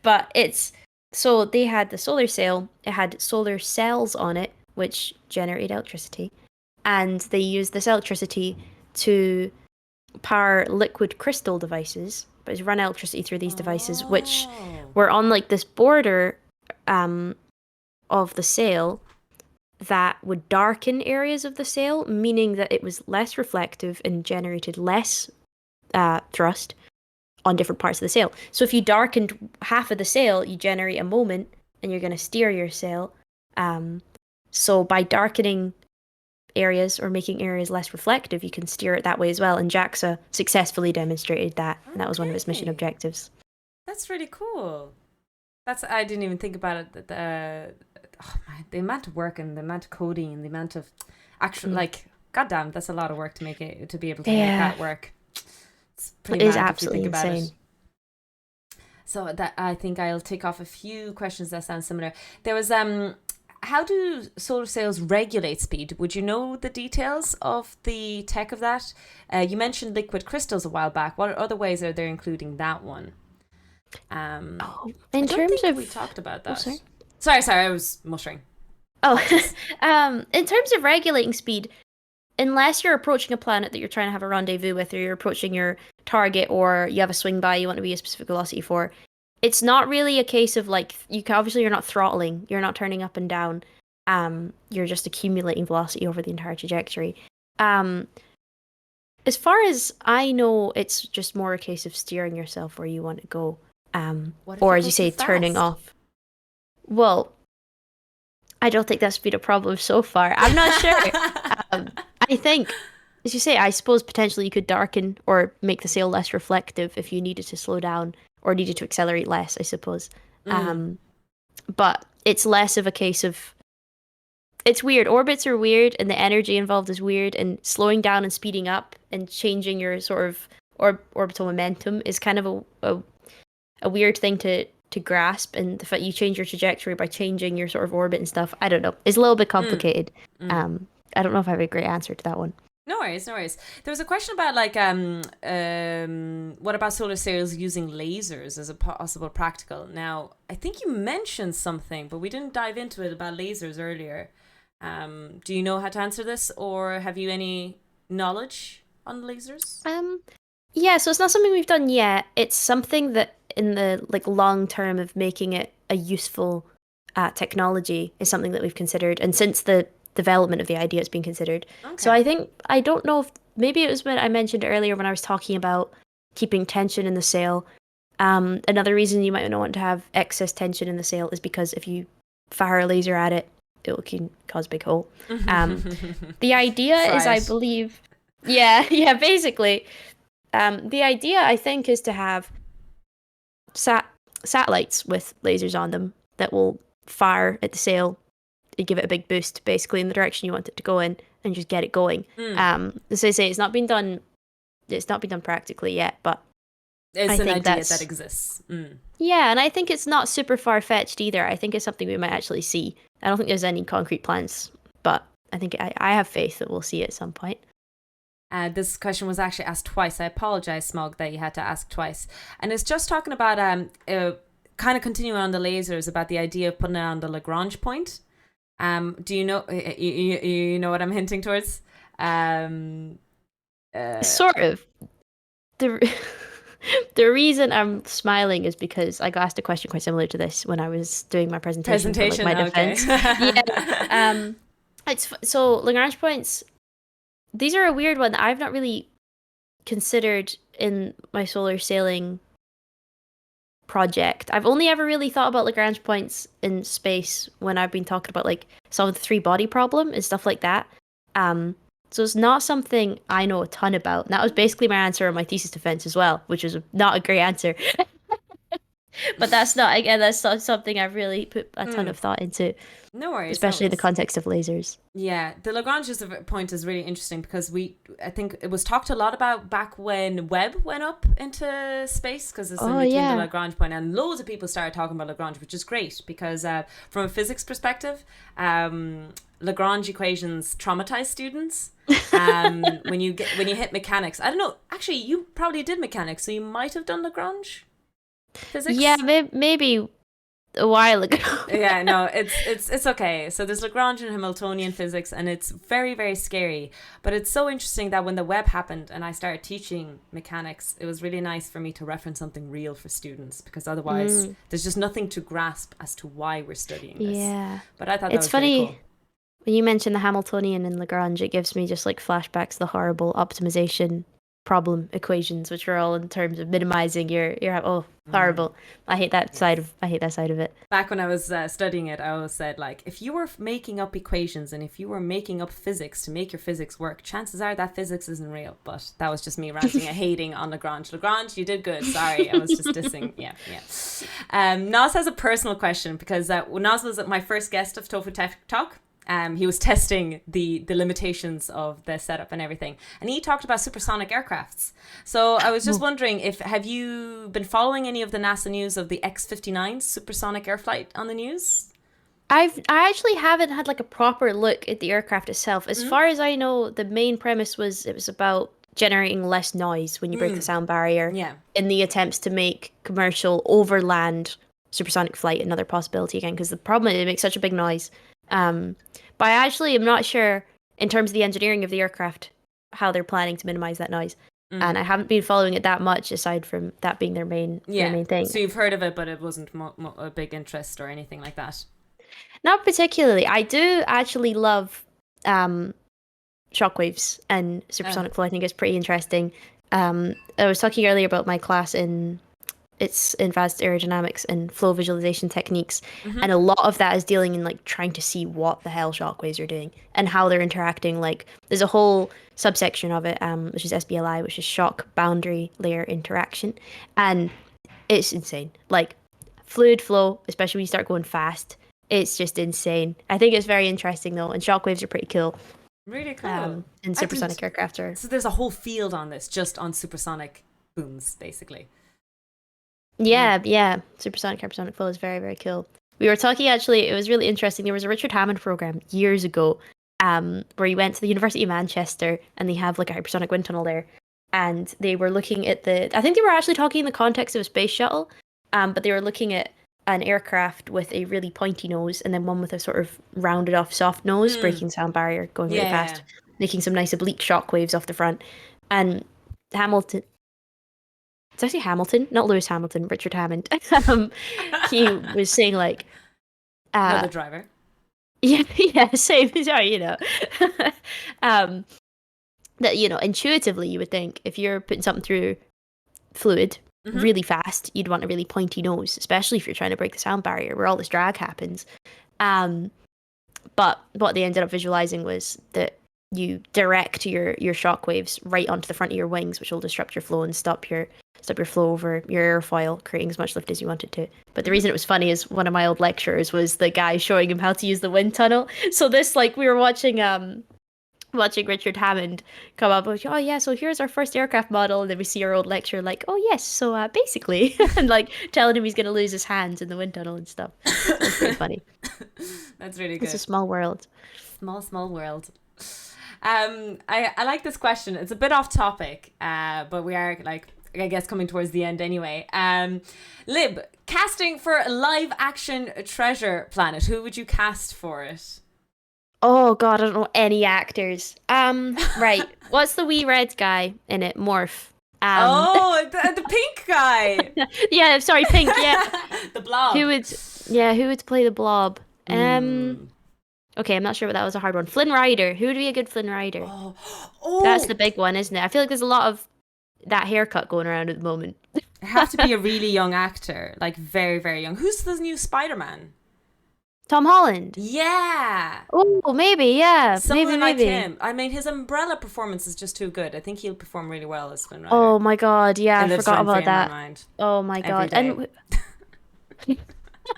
But it's so they had the solar sail, it had solar cells on it, which generate electricity, and they used this electricity to power liquid crystal devices, but it's run electricity through these devices, which Oh. were on like this border of the sail that would darken areas of the sail, meaning that it was less reflective and generated less thrust on different parts of the sail. So if you darkened half of the sail, you generate a moment and you're going to steer your sail. So by darkening areas or making areas less reflective, you can steer it that way as well. And JAXA successfully demonstrated that, and that was one of its mission Okay. objectives. That's really cool. I didn't even think about it. Oh man, the amount of work and the amount of coding and the amount of actual, Mm. like, goddamn, that's a lot of work to make it, to be able to make Yeah, that work. It's it pretty is mad if you think absolutely about insane. it. So that I think I'll take off a few questions that sound similar. There was how do solar sails regulate speed? Would you know the details of the tech of that? You mentioned liquid crystals a while back. What other ways are there, including that one? Oh, I in don't terms think we of, talked about oh, that. sorry. Sorry, I was muttering. Oh, Apologies. in terms of regulating speed, unless you're approaching a planet that you're trying to have a rendezvous with, or you're approaching your target, or you have a swing by you want to be a specific velocity for, it's not really a case of like you can obviously you're not throttling, you're not turning up and down. You're just accumulating velocity over the entire trajectory. Um, as far as I know, it's just more a case of steering yourself where you want to go. What if Or you as go you too say, turning fast? off. Well, I don't think that's been a problem so far. I'm not sure. Um, I think, as you say, I suppose potentially you could darken or make the sail less reflective if you needed to slow down or needed to accelerate less, I suppose. Mm. Um, but it's less of a case of it's weird. Orbits are weird, and the energy involved is weird, and slowing down and speeding up and changing your sort of orbital momentum is kind of a weird thing to grasp. And the fact you change your trajectory by changing your sort of orbit and stuff, I don't know. It's a little bit Mm. complicated. Mm. Um, I don't know if I have a great answer to that one. No worries, no worries. There was a question about like what about solar sails using lasers as a possible practical? Now, I think you mentioned something, but we didn't dive into it about lasers earlier. Do you know how to answer this, or have you any knowledge on lasers? Um, yeah, so it's not something we've done yet. It's something that in the like long term of making it a useful technology is something that we've considered. And since the development of the idea, it's been considered. So Okay. I think I don't know if maybe it was when I mentioned earlier when I was talking about keeping tension in the sail. Another reason you might not want to have excess tension in the sail is because if you fire a laser at it, it can cause a big hole. Um, the idea is, Fry I it. believe, yeah, yeah, basically. The idea, I think, is to have sat satellites with lasers on them that will fire at the sail and give it a big boost, basically in the direction you want it to go in, and just get it going. Mm. As I say, it's not been done. It's not been done practically yet, but It's I an think idea that that's exists. Mm. yeah, and I think it's not super far fetched either. I think it's something we might actually see. I don't think there's any concrete plans, but I think I have faith that we'll see it at some point. This question was actually asked twice. I apologize, Smog, that you had to ask twice. And it's just talking about kind of continuing on the lasers about the idea of putting it on the Lagrange point. Do you know you know what I'm hinting towards? Uh, Sort of. The The reason I'm smiling is because I got asked a question quite similar to this when I was doing my presentation for like Presentation, my okay. defense. Yeah. So Lagrange points, these are a weird one that I've not really considered in my solar sailing project. I've only ever really thought about Lagrange points in space when I've been talking about like solving the three body problem and stuff like that. Um, so it's not something I know a ton about. And that was basically my answer on my thesis defense as well, which was not a great answer. But that's not something I've really put a ton Mm, of thought into, no worries, no especially in the worries. context of lasers. Yeah, the Lagrange point is really interesting because I think it was talked a lot about back when Webb went up into space because it's in Oh between the yeah. Lagrange point, and loads of people started talking about Lagrange, which is great because from a physics perspective, Lagrange equations traumatize students. When you hit mechanics, I don't know. Actually, you probably did mechanics, so you might have done Lagrange Yeah, physics. maybe a while ago. Yeah, no, it's okay. So there's Lagrange and Hamiltonian physics, and it's very, very scary. But it's so interesting that when the web happened and I started teaching mechanics, it was really nice for me to reference something real for students because otherwise Mm, there's just nothing to grasp as to why we're studying this. yeah. But I thought that It's was really funny cool. when you mention the Hamiltonian and Lagrange, it gives me just like flashbacks to the horrible optimization problem equations, which were all in terms of minimizing your oh Mm, horrible. yes. I hate that side of it. Back when I was studying it, I always said, like, if you were making up equations and if you were making up physics to make your physics work, chances are that physics isn't real. But that was just me ranting and hating on Lagrange. Lagrange, you did good. Sorry, I was just dissing. Yeah, yeah. Nas has a personal question because Nas was my first guest of Tofu Tech Talk. He was testing the limitations of the setup and everything, and he talked about supersonic aircrafts. So I was just Oh. wondering if have you been following any of the NASA news of the X-59 supersonic air flight on the news? I actually haven't had like a proper look at the aircraft itself. As Mm. far as I know, the main premise was it was about generating less noise when you break the Mm. sound barrier Yeah. in the attempts to make commercial overland supersonic flight another possibility again. Because the problem is it makes such a big noise. Um, but I actually am not sure in terms of the engineering of the aircraft how they're planning to minimize that noise. Mm. And I haven't been following it that much aside from that being their Yeah. main thing. So you've heard of it, but it wasn't a big interest or anything like that. Not particularly. I do actually love um, shockwaves and Uh, supersonic flow. I think it's pretty interesting. I was talking earlier about my class in it's advanced aerodynamics and flow visualization techniques, mm-hmm. and a lot of that is dealing in like trying to see what the hell shockwaves are doing and how they're interacting. Like there's a whole subsection of it, which is SBLI, which is shock boundary layer interaction, and it's insane. Like fluid flow, especially when you start going fast, it's just insane. I think it's very interesting though, and shockwaves are pretty cool. Really cool. And I supersonic didn't. aircraft are. So there's a whole field on this, just on supersonic booms, basically. Mm. Yeah. Supersonic hypersonic flow is very, very cool. We were talking actually, it was really interesting. There was a Richard Hammond program years ago, where he went to the University of Manchester and they have like a hypersonic wind tunnel there. And they were looking at I think they were actually talking in the context of a space shuttle, but they were looking at an aircraft with a really pointy nose and then one with a sort of rounded off soft nose, Mm. breaking sound barrier, going really Yeah. fast, making some nice oblique shock waves off the front. And Hamilton, it's actually Hamilton, not Lewis Hamilton, Richard Hammond. He was saying like, Know uh, the driver. yeah, same, sorry, um, that intuitively you would think if you're putting something through fluid Mm-hmm. really fast, you'd want a really pointy nose, especially if you're trying to break the sound barrier where all this drag happens. Um, but what they ended up visualizing was that you direct your shock waves right onto the front of your wings, which will disrupt your flow and stop your flow over your airfoil, creating as much lift as you want it to. But the Mm-hmm. reason it was funny is one of my old lecturers was the guy showing him how to use the wind tunnel. So this like we were watching Richard Hammond come up with, oh yeah, so here's our first aircraft model, and then we see our old lecturer like, oh yes, so basically, and like telling him he's gonna lose his hands in the wind tunnel and stuff. So it's pretty funny. That's really It's a good. small world. Small, small world. I like this question. It's a bit off topic, but we are like I guess coming towards the end anyway. Lib, casting for a live action Treasure Planet. Who would you cast for it? Oh god, I don't know any actors. Right. What's the wee red guy in it? Morph. Oh, the pink guy. Yeah, sorry, Pink. Yeah, The blob. who would play the Blob? Mm. Okay, I'm not sure, but that was a hard one. Flynn Rider. Who would be a good Flynn Rider? Oh, That's the oh, big one, isn't it? I feel like there's a lot of that haircut going around at the moment. have to be a really young actor, like very, very young. Who's the new Spider-Man? Tom Holland. Yeah, Oh, maybe, yeah, someone like maybe. him. I mean, his umbrella performance is just too good. I think he'll perform really well as Flynn Rider. Oh my God, yeah, It I lives forgot rent free about in my that. mind Oh my every God, day. and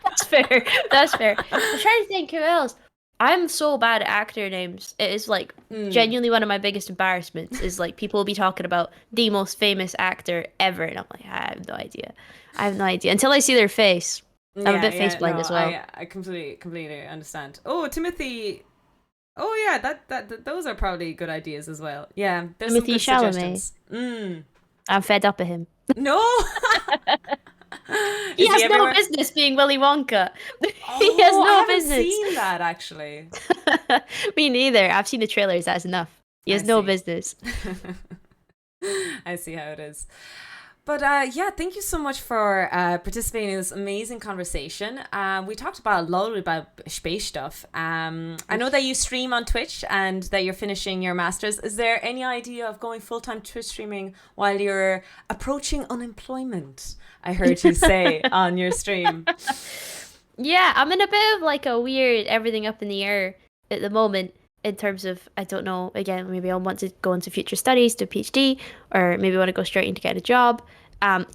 that's fair. That's fair. I'm trying to think who else. I'm so bad at actor names. It is like Mm. genuinely one of my biggest embarrassments is like people will be talking about the most famous actor ever, and I'm like, I have no idea. I have no idea until I see their face. I'm a Yeah, bit face yeah, no, blind as well. I completely understand. Oh, Timothy. Oh yeah, those are probably good ideas as well. Yeah, there's some Timothy good Chalamet. suggestions. Mm. I'm fed up of him. No. He Is he has no everywhere? business being Willy Wonka. He has Oh, I no haven't business. seen that actually. Me neither. I've seen the trailers. That's enough. He I has no see. business. I see how it is. But yeah, thank you so much for participating in this amazing conversation. We talked about a lot about space stuff. I know that you stream on Twitch and that you're finishing your masters. Is there any idea of going full-time Twitch streaming while you're approaching unemployment? I heard you say on your stream. Yeah, I'm in a bit of like a weird everything up in the air at the moment in terms of I don't know, again, maybe I'll want to go into future studies, do a PhD, or maybe want to go straight into get a job.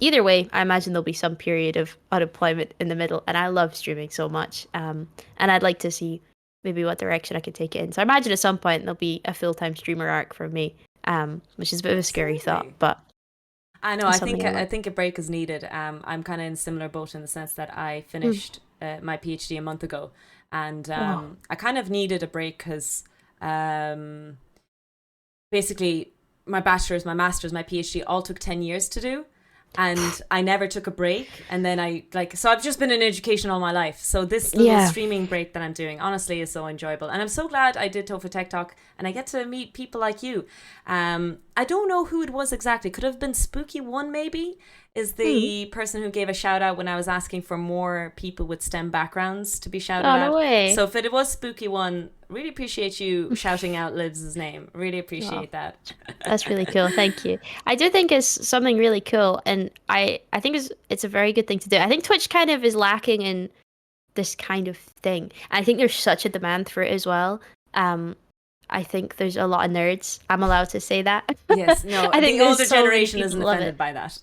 Either way, I imagine there'll be some period of unemployment in the middle, and I love streaming so much. And I'd like to see maybe what direction I can take it in. So I imagine at some point there'll be a full-time streamer arc for me, which is a bit of a scary thought, Absolutely. but I know. it's something I I love. think a break is needed. I'm kind of in a similar boat in the sense that I Mm. finished my PhD a month ago, and Oh, I kind of needed a break because um, basically my bachelor's, my master's, my PhD all took 10 years to do, and I never took a break. And then so I've just been in education all my life. So this little yeah. streaming break that I'm doing honestly is so enjoyable, and I'm so glad I did TofuTechTalk and I get to meet people like you. I don't know who it was exactly. Could have been Spooky One, maybe, is Hmm. the person who gave a shout out when I was asking for more people with STEM backgrounds to be shouted Oh, no out. way. So if it was Spooky One, really appreciate you shouting out Libs' name. Really Oh, appreciate that. that's really cool. Thank you. I do think it's something really cool, and I think it's a very good thing to do. I think Twitch kind of is lacking in this kind of thing. I think there's such a demand for it as well. Um, I think there's a lot of nerds. I'm allowed to say that. Yes, no, I think the there's older so many generation people isn't that love it. offended by that.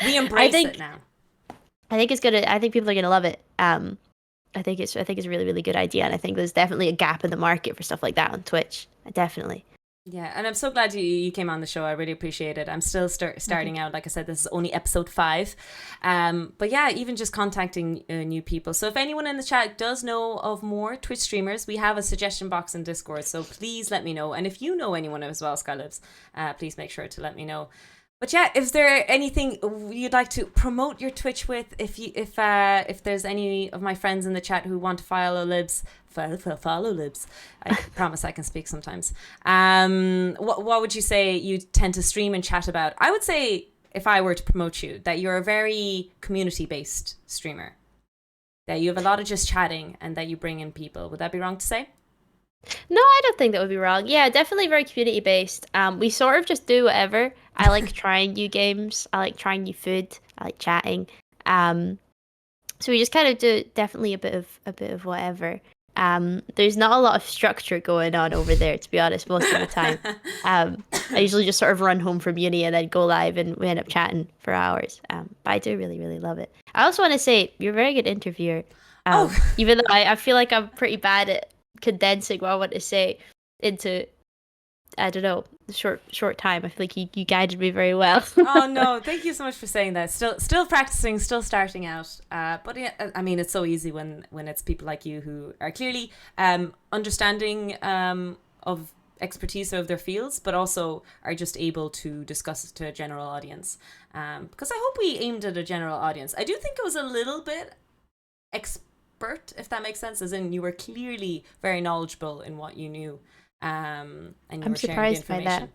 We I embrace it think now. I think it's gonna. I think people are gonna love it. I think it's a really really good idea, and I think there's definitely a gap in the market for stuff like that on Twitch. Definitely. Yeah, and I'm so glad you came on the show. I really appreciate it. I'm still Oh, thank starting out. Like I said, this is only episode 5. But yeah, even just contacting new people. So if anyone in the chat does know of more Twitch streamers, we have a suggestion box in Discord. So please let me know. And if you know anyone as well, Skylibs, please make sure to let me know. But yeah, is there anything you'd like to promote your Twitch with? If there's any of my friends in the chat who want to follow Libs, I promise I can speak sometimes. What would you say you tend to stream and chat about? I would say, if I were to promote you, that you're a very community based streamer. That you have a lot of just chatting and that you bring in people. Would that be wrong to say? No, I don't think that would be wrong. Yeah, definitely very community based. We sort of just do whatever. I like trying new games. I like trying new food. I like chatting. Um, so we just kind of do definitely a bit of whatever. There's not a lot of structure going on over there, to be honest, most of the time. I usually just sort of run home from uni and then go live and we end up chatting for hours. But I do really, really love it. I also want to say you're a very good interviewer. Oh, Even though I feel like I'm pretty bad at condensing what I want to say into I don't know short time. I feel like you guided me very well. oh no! Thank you so much for saying that. Still practicing, still starting out. But yeah, I mean, it's so easy when it's people like you who are clearly understanding of expertise of their fields, but also are just able to discuss it to a general audience. Because I hope we aimed at a general audience. I do think it was a little bit expert, if that makes sense, as in you were clearly very knowledgeable in what you knew, and you I'm were sharing the surprised by that. information.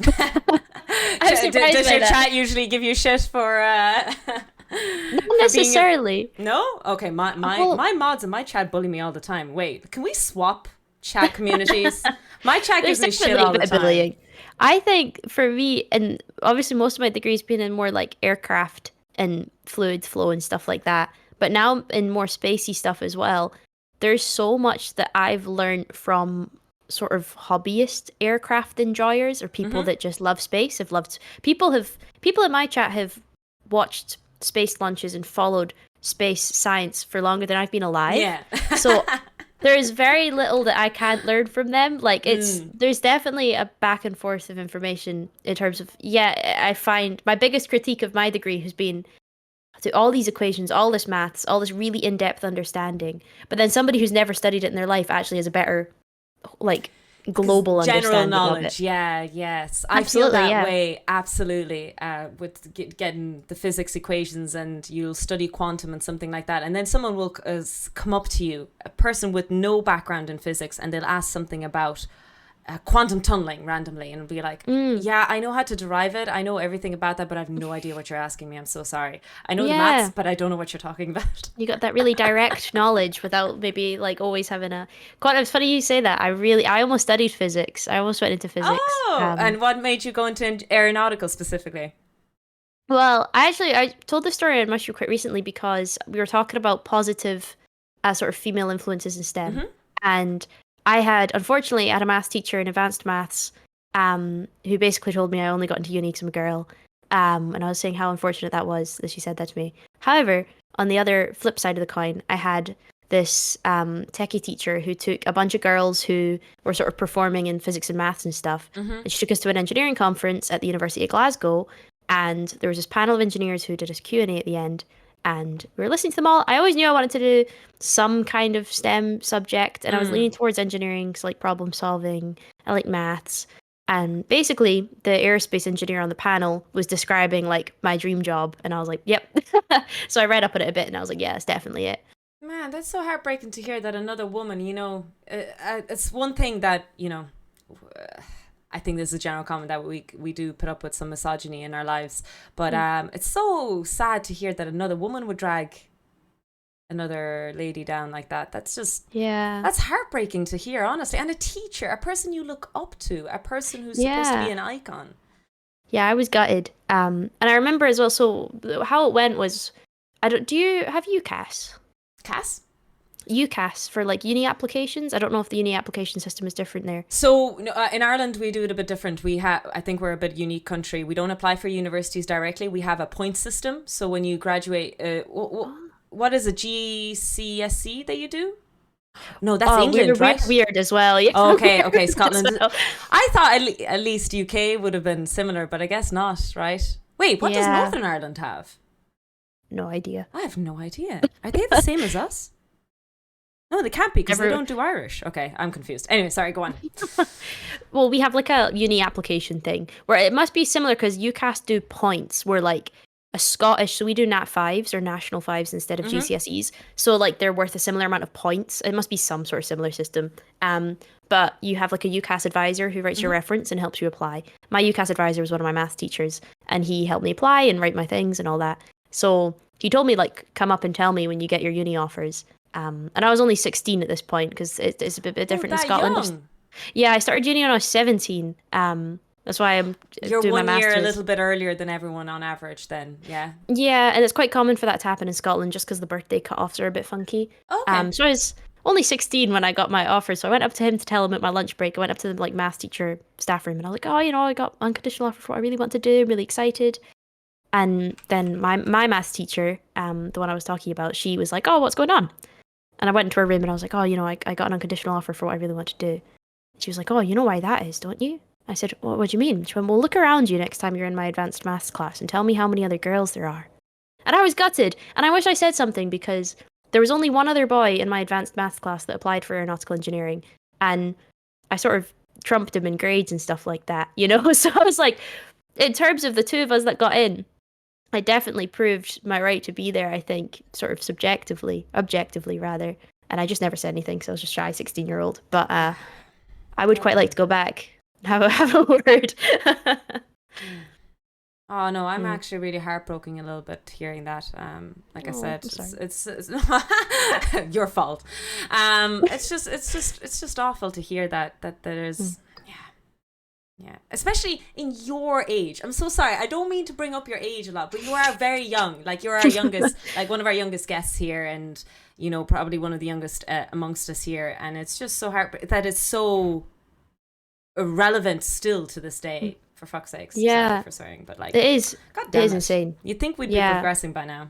I'm surprised Does by your that. chat usually give you shit for Not for being a... necessarily. No? Okay, Well, my mods and my chat bully me all the time. Wait, can we swap chat communities? My chat gives there's me shit definitely a all the bit of time. bullying. I think for me, and obviously most of my degrees been in more like aircraft and fluid flow and stuff like that, but now in more spacey stuff as well, there's so much that I've learned from sort of hobbyist aircraft enjoyers or people Mm-hmm. that just love space, people in my chat have watched space launches and followed space science for longer than I've been alive. Yeah. So there's very little that I can't learn from them. Like Mm. there's definitely a back and forth of information in terms of, yeah, I find my biggest critique of my degree has been to all these equations, all this maths, all this really in-depth understanding. But then somebody who's never studied it in their life actually has a better, like, Because global general understanding of it. knowledge, yeah, yes, I feel Absolutely, that yeah. way absolutely. With getting the physics equations, and you'll study quantum and something like that, and then someone will come up to you, a person with no background in physics, and they'll ask something about quantum tunneling randomly, and be like, Mm, "Yeah, I know how to derive it. I know everything about that, but I have no idea what you're asking me. I'm so sorry. I know the maths, yeah. but I don't know what you're talking about." You got that really direct knowledge without maybe like always having a quite it's funny you say that. I almost studied physics. I almost went into physics. Oh, and what made you go into aeronautical specifically? Well, I told this story on Mushroom quite recently because we were talking about positive sort of female influences in STEM. Mm-hmm. And unfortunately, I had a maths teacher in advanced maths who basically told me I only got into uni because I'm a girl. And I was saying how unfortunate that was that she said that to me. However, on the other flip side of the coin, I had this techie teacher who took a bunch of girls who were sort of performing in physics and maths and stuff. Mm-hmm. And she took us to an engineering conference at the University of Glasgow. And there was this panel of engineers who did a Q&A at the end. And we were listening to them all. I always knew I wanted to do some kind of STEM subject, and I was Mm. leaning towards engineering, so like problem solving, I like maths. And basically, the aerospace engineer on the panel was describing like my dream job, and I was like, "Yep." So I read up on it a bit, and I was like, "Yeah, that's definitely it." Man, that's so heartbreaking to hear that another woman, it's one thing that, I think this is a general comment that we do put up with some misogyny in our lives, but Mm. it's so sad to hear that another woman would drag another lady down like that. Yeah, That's heartbreaking to hear, honestly. And a teacher, a person you look up to, a person who's supposed to be yeah, an icon. yeah. I was gutted. And I remember as well. So how it went was, I don't. Do you have UCAS? Cass? UCAS for like uni applications. I don't know if the uni application system is different there. So no, in Ireland, we do it a bit different. I think we're a bit unique country. We don't apply for universities directly. We have a point system. So when you graduate, what is a GCSE that you do? No, that's Oh, England, we're right? weird as well. Yeah, Okay, okay, weird as Scotland. well. I thought at least UK would have been similar, but I guess not, right? Wait, what does Yeah, Northern Ireland have? no idea. I have no idea. Are they the same as us? No, they can't be because they Never. don't do Irish. Okay, I'm confused. Anyway, sorry, go on. Well, we have like a uni application thing where it must be similar because UCAS do points. We're like a Scottish, so we do Nat fives or national fives instead of Mm-hmm. GCSEs. So like they're worth a similar amount of points. It must be some sort of similar system. But you have like a UCAS advisor who writes your Mm-hmm. reference and helps you apply. My UCAS advisor was one of my math teachers, and he helped me apply and write my things and all that. So he told me like come up and tell me when you get your uni offers. And I was only 16 at this point because it's a bit Oh, different in that Scotland. young. Yeah, I started uni when I was 17. That's why I'm You're doing my 1 year a master's. little bit earlier than everyone on average, then. Yeah. Yeah, and it's quite common for that to happen in Scotland just because the birthday cut-offs are a bit funky. Okay. So I was only 16 when I got my offer, so I went up to him to tell him at my lunch break. I went up to the like math teacher staff room and I was like, "Oh, I got unconditional offer for what I really want to do. I'm really excited." And then my math teacher, the one I was talking about, she was like, "Oh, what's going on?" And I went into her room and I was like, "Oh, I got an unconditional offer for what I really want to do." She was like, "Oh, you know why that is, don't you?" I said, what do you mean? She went, "Well, look around you next time you're in my advanced maths class and tell me how many other girls there are." And I was gutted. And I wish I said something because there was only one other boy in my advanced maths class that applied for aeronautical engineering. And I sort of trumped him in grades and stuff like that, you know? So I was like, in terms of the two of us that got in, I definitely proved my right to be there, I think, sort of objectively rather. And I just never said anything, so I was just shy 16-year-old. But I would quite like to go back. have a word. Oh no, I'm Mm. actually really heartbroken a little bit hearing that. Like I Oh, said, I'm sorry. it's your fault. It's just awful to hear that Mm. there's yeah, especially in your age. I'm so sorry. I don't mean to bring up your age a lot, but you are very young. Like you're our youngest, like one of our youngest guests here, and probably one of the youngest amongst us here. And it's just so hard that it's so irrelevant still to this day. For fuck's sakes, sorry Yeah, for swearing, but like, it is. god It damn is it, insane. you'd think we'd be Yeah. progressing by now.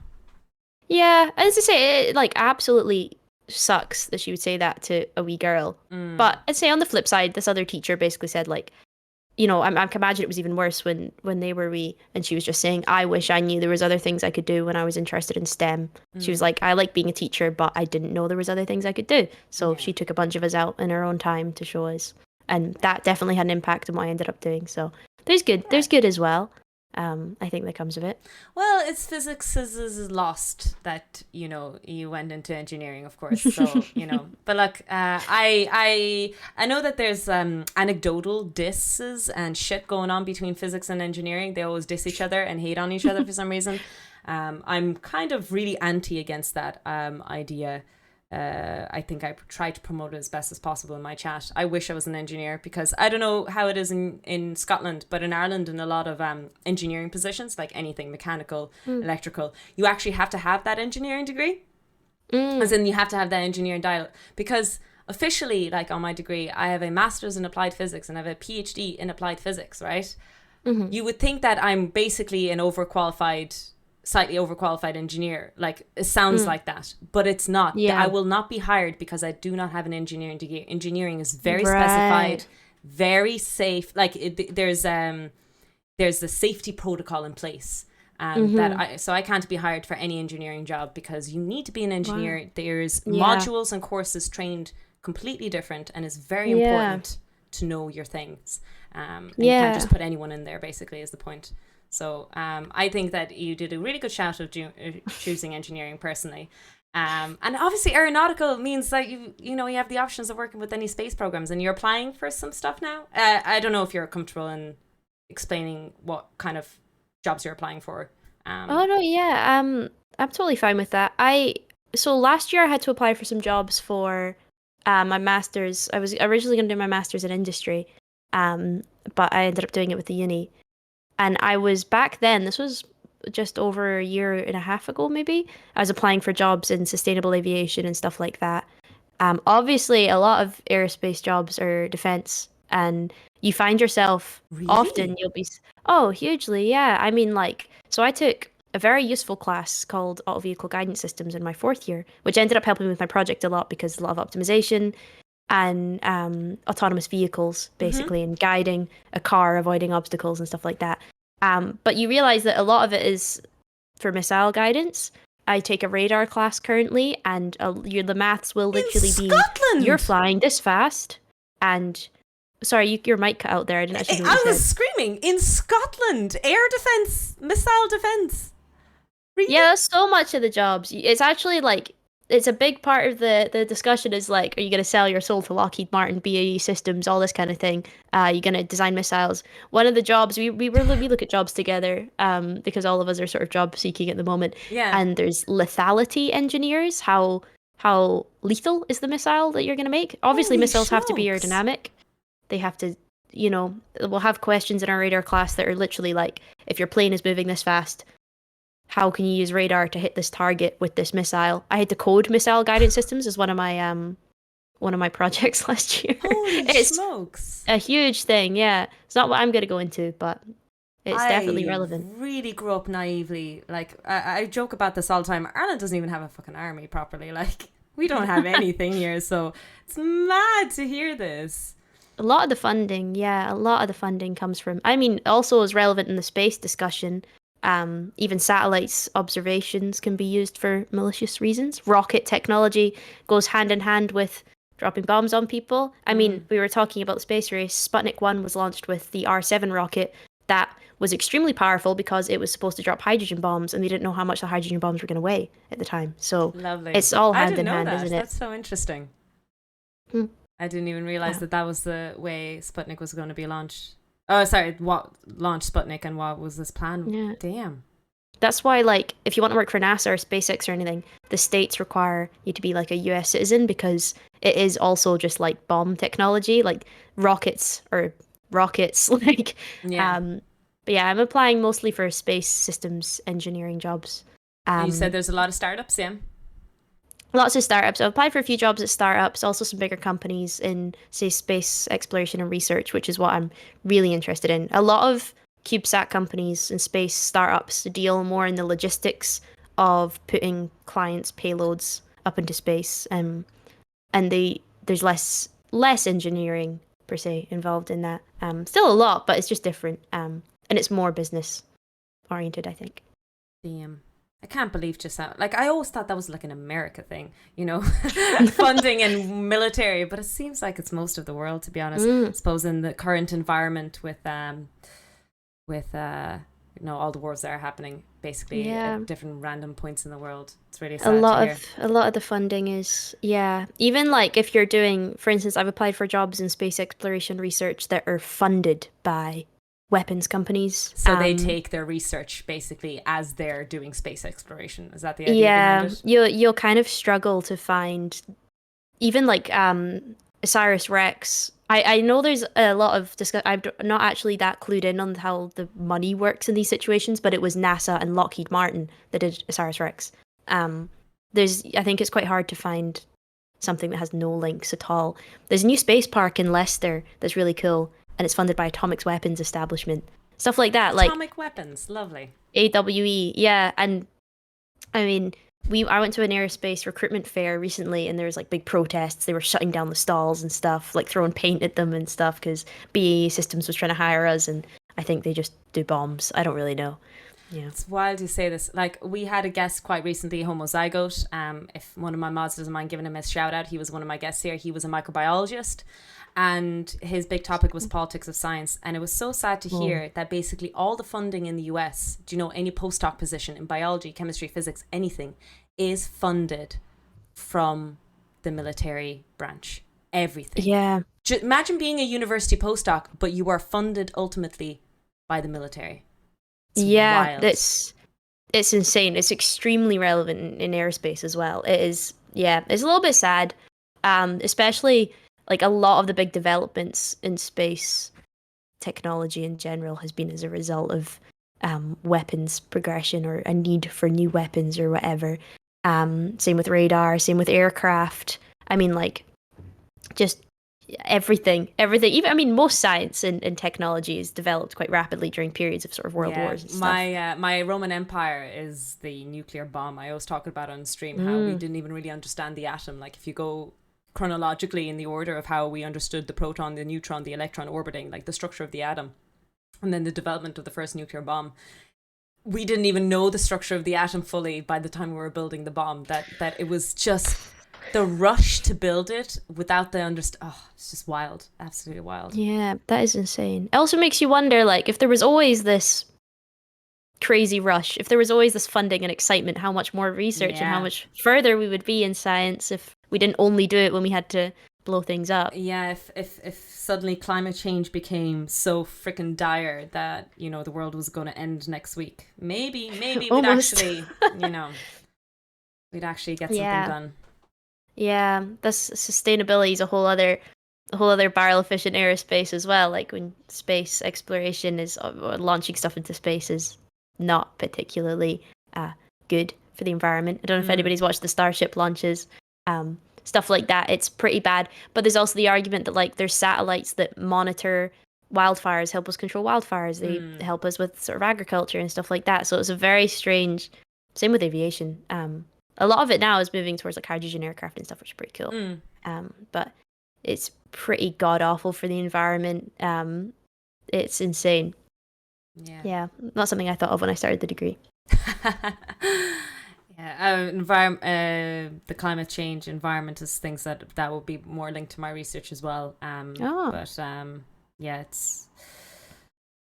Yeah, as I say, it like absolutely sucks that she would say that to a wee girl. Mm, But I'd say on the flip side, this other teacher basically said like, I can imagine it was even worse when they were wee, and she was just saying, "I wish I knew there was other things I could do when I was interested in STEM." She was mm, like, "I like being a teacher, but I didn't know there was other things I could do." So yeah. she took a bunch of us out in her own time to show us, and that definitely had an impact on what I ended up doing. So there's good as well. I think that comes of it. Well, it's physics is lost that you went into engineering, of course. So but like I know that there's anecdotal disses and shit going on between physics and engineering. They always diss each other and hate on each other for some reason. I'm kind of really anti against that idea. I think I try to promote it as best as possible in my chat. I wish I was an engineer because I don't know how it is in Scotland, but in Ireland, in a lot of engineering positions, like anything mechanical, Mm. electrical, you actually have to have that engineering degree. As Mm. in, you have to have that engineering dial because officially, like on my degree, I have a master's in applied physics and I have a PhD in applied physics, right? Hmm. You would think that I'm basically an overqualified, slightly overqualified engineer. Like it sounds Mm. like that, but it's not. I Yeah. will not be hired because I do not have an engineering degree. Engineering is very Right. specified, very safe. Like there's a safety protocol in place. Hmm. So I can't be hired for any engineering job because you need to be an Wow. engineer. There's Yeah. modules and courses trained completely different, and it's very Yeah. important to know your things. And you can't just Yeah. put anyone in there. Basically, is the point. So I think that you did a really good shout of choosing engineering personally. And obviously aeronautical means that you have the options of working with any space programs, and you're applying for some stuff now. I don't know if you're comfortable in explaining what kind of jobs you're applying for. Oh Um, no, yeah. I'm totally fine with that. So last year I had to apply for some jobs for my master's. I was originally going to do my master's in industry, um, but I ended up doing it with the uni. And I was back then, this was just over a year and a half ago, maybe. I was applying for jobs in sustainable aviation and stuff like that. Obviously, a lot of aerospace jobs are defense, and you find yourself often really? you'll be, oh, hugely, yeah. I mean, like, so I took a very useful class called Auto Vehicle Guidance Systems in my fourth year, which ended up helping me with my project a lot because a lot of optimization and autonomous vehicles, Mm-hmm. basically, and guiding a car, avoiding obstacles and stuff like that. But you realize that a lot of it is for missile guidance. I take a radar class currently, and the maths will In literally be you're Scotland! flying this fast, and sorry, your mic cut out there. I didn't actually hear what you I was said. screaming in Scotland. Air defense, missile defense. Yeah, Really? that's so much of the jobs. It's actually like it's a big part of the discussion is like, are you going to sell your soul to Lockheed Martin, BAE Systems, all this kind of thing? You're going to design missiles. One of the jobs we look at jobs together because all of us are sort of job seeking at the moment, Yeah. and there's lethality engineers. How lethal is the missile that you're going to make? Obviously, Holy missiles have to be smokes. aerodynamic. They have to, we'll have questions in our radar class that are literally like, if your plane is moving this fast, how can you use radar to hit this target with this missile? I had to code missile guidance systems as one of my projects last year. Holy It's smokes. a huge thing, yeah. It's not what I'm gonna go into, but it's definitely I relevant. really grew up naively. Like, I joke about this all the time. Ireland doesn't even have a fucking army properly. Like, we don't have anything here. So it's mad to hear this. A lot of the funding, yeah, a lot of the funding comes from, I mean, also is relevant in the space discussion. Even satellites observations can be used for malicious reasons. Rocket technology goes hand in hand with dropping bombs on people. I mean, Mm. we were talking about the space race. Sputnik 1 was launched with the R7 rocket that was extremely powerful because it was supposed to drop hydrogen bombs, and they didn't know how much the hydrogen bombs were going to weigh at the time. So Lovely. it's all I hand didn't in know hand, that. isn't it? That's so interesting. Hmm. I didn't even realize Yeah. that was the way Sputnik was going to be launched. Oh, sorry, what launched Sputnik and what was this plan? Yeah. Damn. That's why, like, if you want to work for NASA or SpaceX or anything, the states require you to be like a US citizen because it is also just like bomb technology, like rockets or rockets, like, Yeah. um, but yeah, I'm applying mostly for space systems engineering jobs. And you said Um, there's a lot of startups, yeah? Lots of startups. I've applied for a few jobs at startups, also some bigger companies in, say, space exploration and research, which is what I'm really interested in. A lot of CubeSat companies and space startups deal more in the logistics of putting clients' payloads up into space, and there's less engineering per se involved in that. Still a lot, but it's just different. And it's more business oriented, I think. Damn. I can't believe just that. Like, I always thought that was like an America thing, funding and military, but it seems like it's most of the world, to be honest. I Mm. suppose in the current environment with all the wars that are happening basically Yeah. at different random points in the world. It's really A sad to lot hear. of a lot of the funding is, yeah. Even like if you're doing, for instance, I've applied for jobs in space exploration research that are funded by weapons companies. So they take their research basically as they're doing space exploration. Is that the idea behind Yeah, it? you'll kind of struggle to find even like Osiris Rex. I know there's a lot of discuss. I'm not actually that clued in on how the money works in these situations, but it was NASA and Lockheed Martin that did Osiris Rex. Um, I think it's quite hard to find something that has no links at all. There's a new space park in Leicester that's really cool, and it's funded by Atomic Weapons Establishment. Stuff like that, like Atomic weapons, lovely. AWE, yeah, and I mean, I went to an aerospace recruitment fair recently, and there was like big protests. They were shutting down the stalls and stuff, like throwing paint at them and stuff, because BAE Systems was trying to hire us, and I think they just do bombs. I don't really know. Yeah. It's wild you say this. Like, we had a guest quite recently, homozygote. If one of my mods doesn't mind giving him a shout out, he was one of my guests here. He was a microbiologist, and his big topic was politics of science. And it was so sad to hear that basically all the funding in the US, do you know, any postdoc position in biology, chemistry, physics, anything, is funded from the military branch. Everything. Yeah. Imagine being a university postdoc, but you are funded ultimately by the military. It's Yeah, wild. it's insane. It's extremely relevant in aerospace as well. It is, yeah, it's a little bit sad. Especially like a lot of the big developments in space technology in general has been as a result of weapons progression or a need for new weapons or whatever. Same with radar, same with aircraft. I mean, like, just everything. Even, I mean, most science and technology is developed quite rapidly during periods of sort of world wars and stuff. My Roman Empire is the nuclear bomb. I always talk about on stream how we didn't even really understand the atom. Like, if you go chronologically in the order of how we understood the proton, the neutron, the electron orbiting, like the structure of the atom, and then the development of the first nuclear bomb, we didn't even know the structure of the atom fully by the time we were building the bomb. That it was just the rush to build it without the it's just wild, absolutely wild. Yeah, that is insane. It also makes you wonder, like, if there was always this crazy rush, if there was always this funding and excitement, how much more research and how much further we would be in science if we didn't only do it when we had to blow things up. Yeah, if suddenly climate change became so freaking dire that, the world was going to end next week, maybe we'd Almost. actually, we'd actually get something done. Yeah, that's sustainability is a whole other barrel of fish in aerospace as well. Like, when space exploration is launching stuff into space is not particularly good for the environment. I don't know if anybody's watched the Starship launches, stuff like that. It's pretty bad. But there's also the argument that, like, there's satellites that monitor wildfires, help us control wildfires. They help us with sort of agriculture and stuff like that. So it's a very strange. Same with aviation. A lot of it now is moving towards like hydrogen aircraft and stuff, which is pretty cool. But it's pretty god awful for the environment. It's insane. Yeah, not something I thought of when I started the degree. The climate change, environment is things that will be more linked to my research as well. It's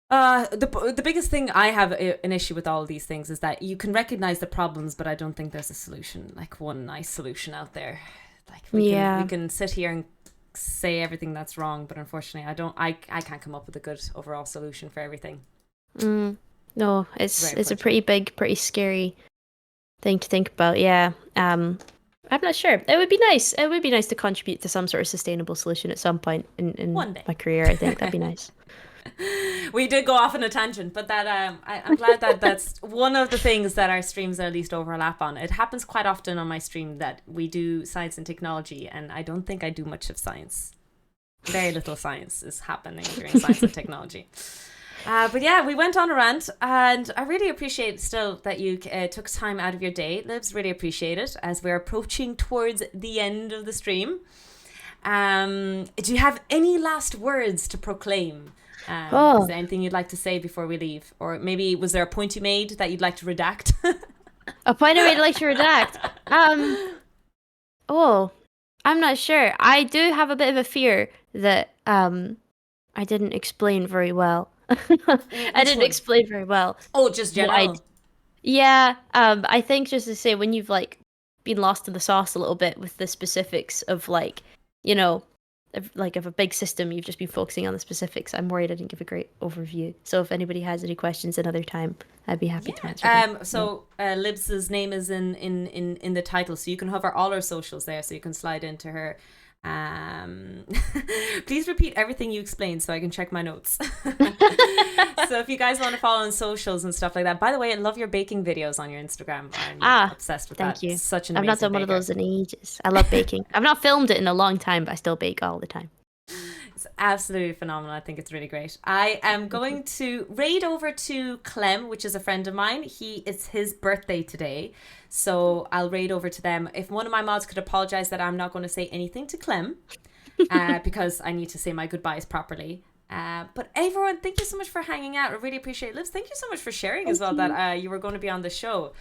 the biggest thing I have an issue with all of these things is that you can recognize the problems, but I don't think there's a solution, like one nice solution out there. Like we can sit here and say everything that's wrong, but unfortunately I can't come up with a good overall solution for everything. No, it's a pretty big, pretty scary thing to think about. Yeah. I'm not sure. It would be nice. It would be nice to contribute to some sort of sustainable solution at some point in One day. my career. I think that'd be nice. We did go off on a tangent, but that I'm glad that that's one of the things that our streams at least overlap on. It happens quite often on my stream that we do science and technology, and I don't think I do much of science. Very little science is happening during science and technology. But yeah, we went on a rant, and I really appreciate still that you took time out of your day. Libs, really appreciate it as we're approaching towards the end of the stream. Do you have any last words to proclaim? Is there anything you'd like to say before we leave? Or maybe was there a point you made that you'd like to redact? A point I made like to redact? I'm not sure. I do have a bit of a fear that I didn't explain very well. I didn't explain very well. Oh, just general. Yeah, I think just to say when you've like been lost in the sauce a little bit with the specifics of like, you know, of a big system, you've just been focusing on the specifics. I'm worried I didn't give a great overview. So if anybody has any questions another time, I'd be happy to answer them. So Libs's name is in the title, so you can hover all her socials there, so you can slide into her. Please repeat everything you explained so I can check my notes. So if you guys want to follow on socials and stuff like that, by the way, I love your baking videos on your Instagram. I'm obsessed with that. Thank you. Such an I've not done one of those in ages. I love baking. I've not filmed it in a long time, but I still bake all the time. It's absolutely phenomenal. I think it's really great. I am going to raid over to Clem, which is a friend of mine. It's his birthday today, so I'll raid over to them. If one of my mods could apologize that I'm not going to say anything to Clem, because I need to say my goodbyes properly. But everyone, thank you so much for hanging out. I really appreciate it. Liz, thank you so much for sharing as well that you were going to be on the show.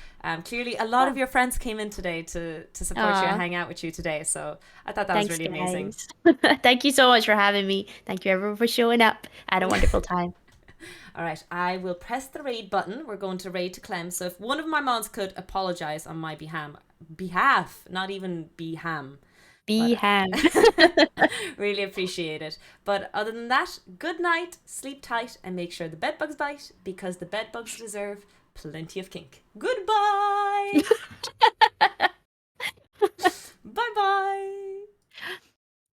Clearly a lot of your friends came in today to support you and hang out with you today, so I thought that was really amazing. Thank you so much for having me. Thank you everyone for showing up. I had a wonderful time. All right, I will press the raid button. We're going to raid to Clem, so if one of my mods could apologize on my behalf, not even beham. Really appreciate it. But other than that, good night, sleep tight, and make sure the bedbugs bite, because the bedbugs deserve plenty of kink. Goodbye.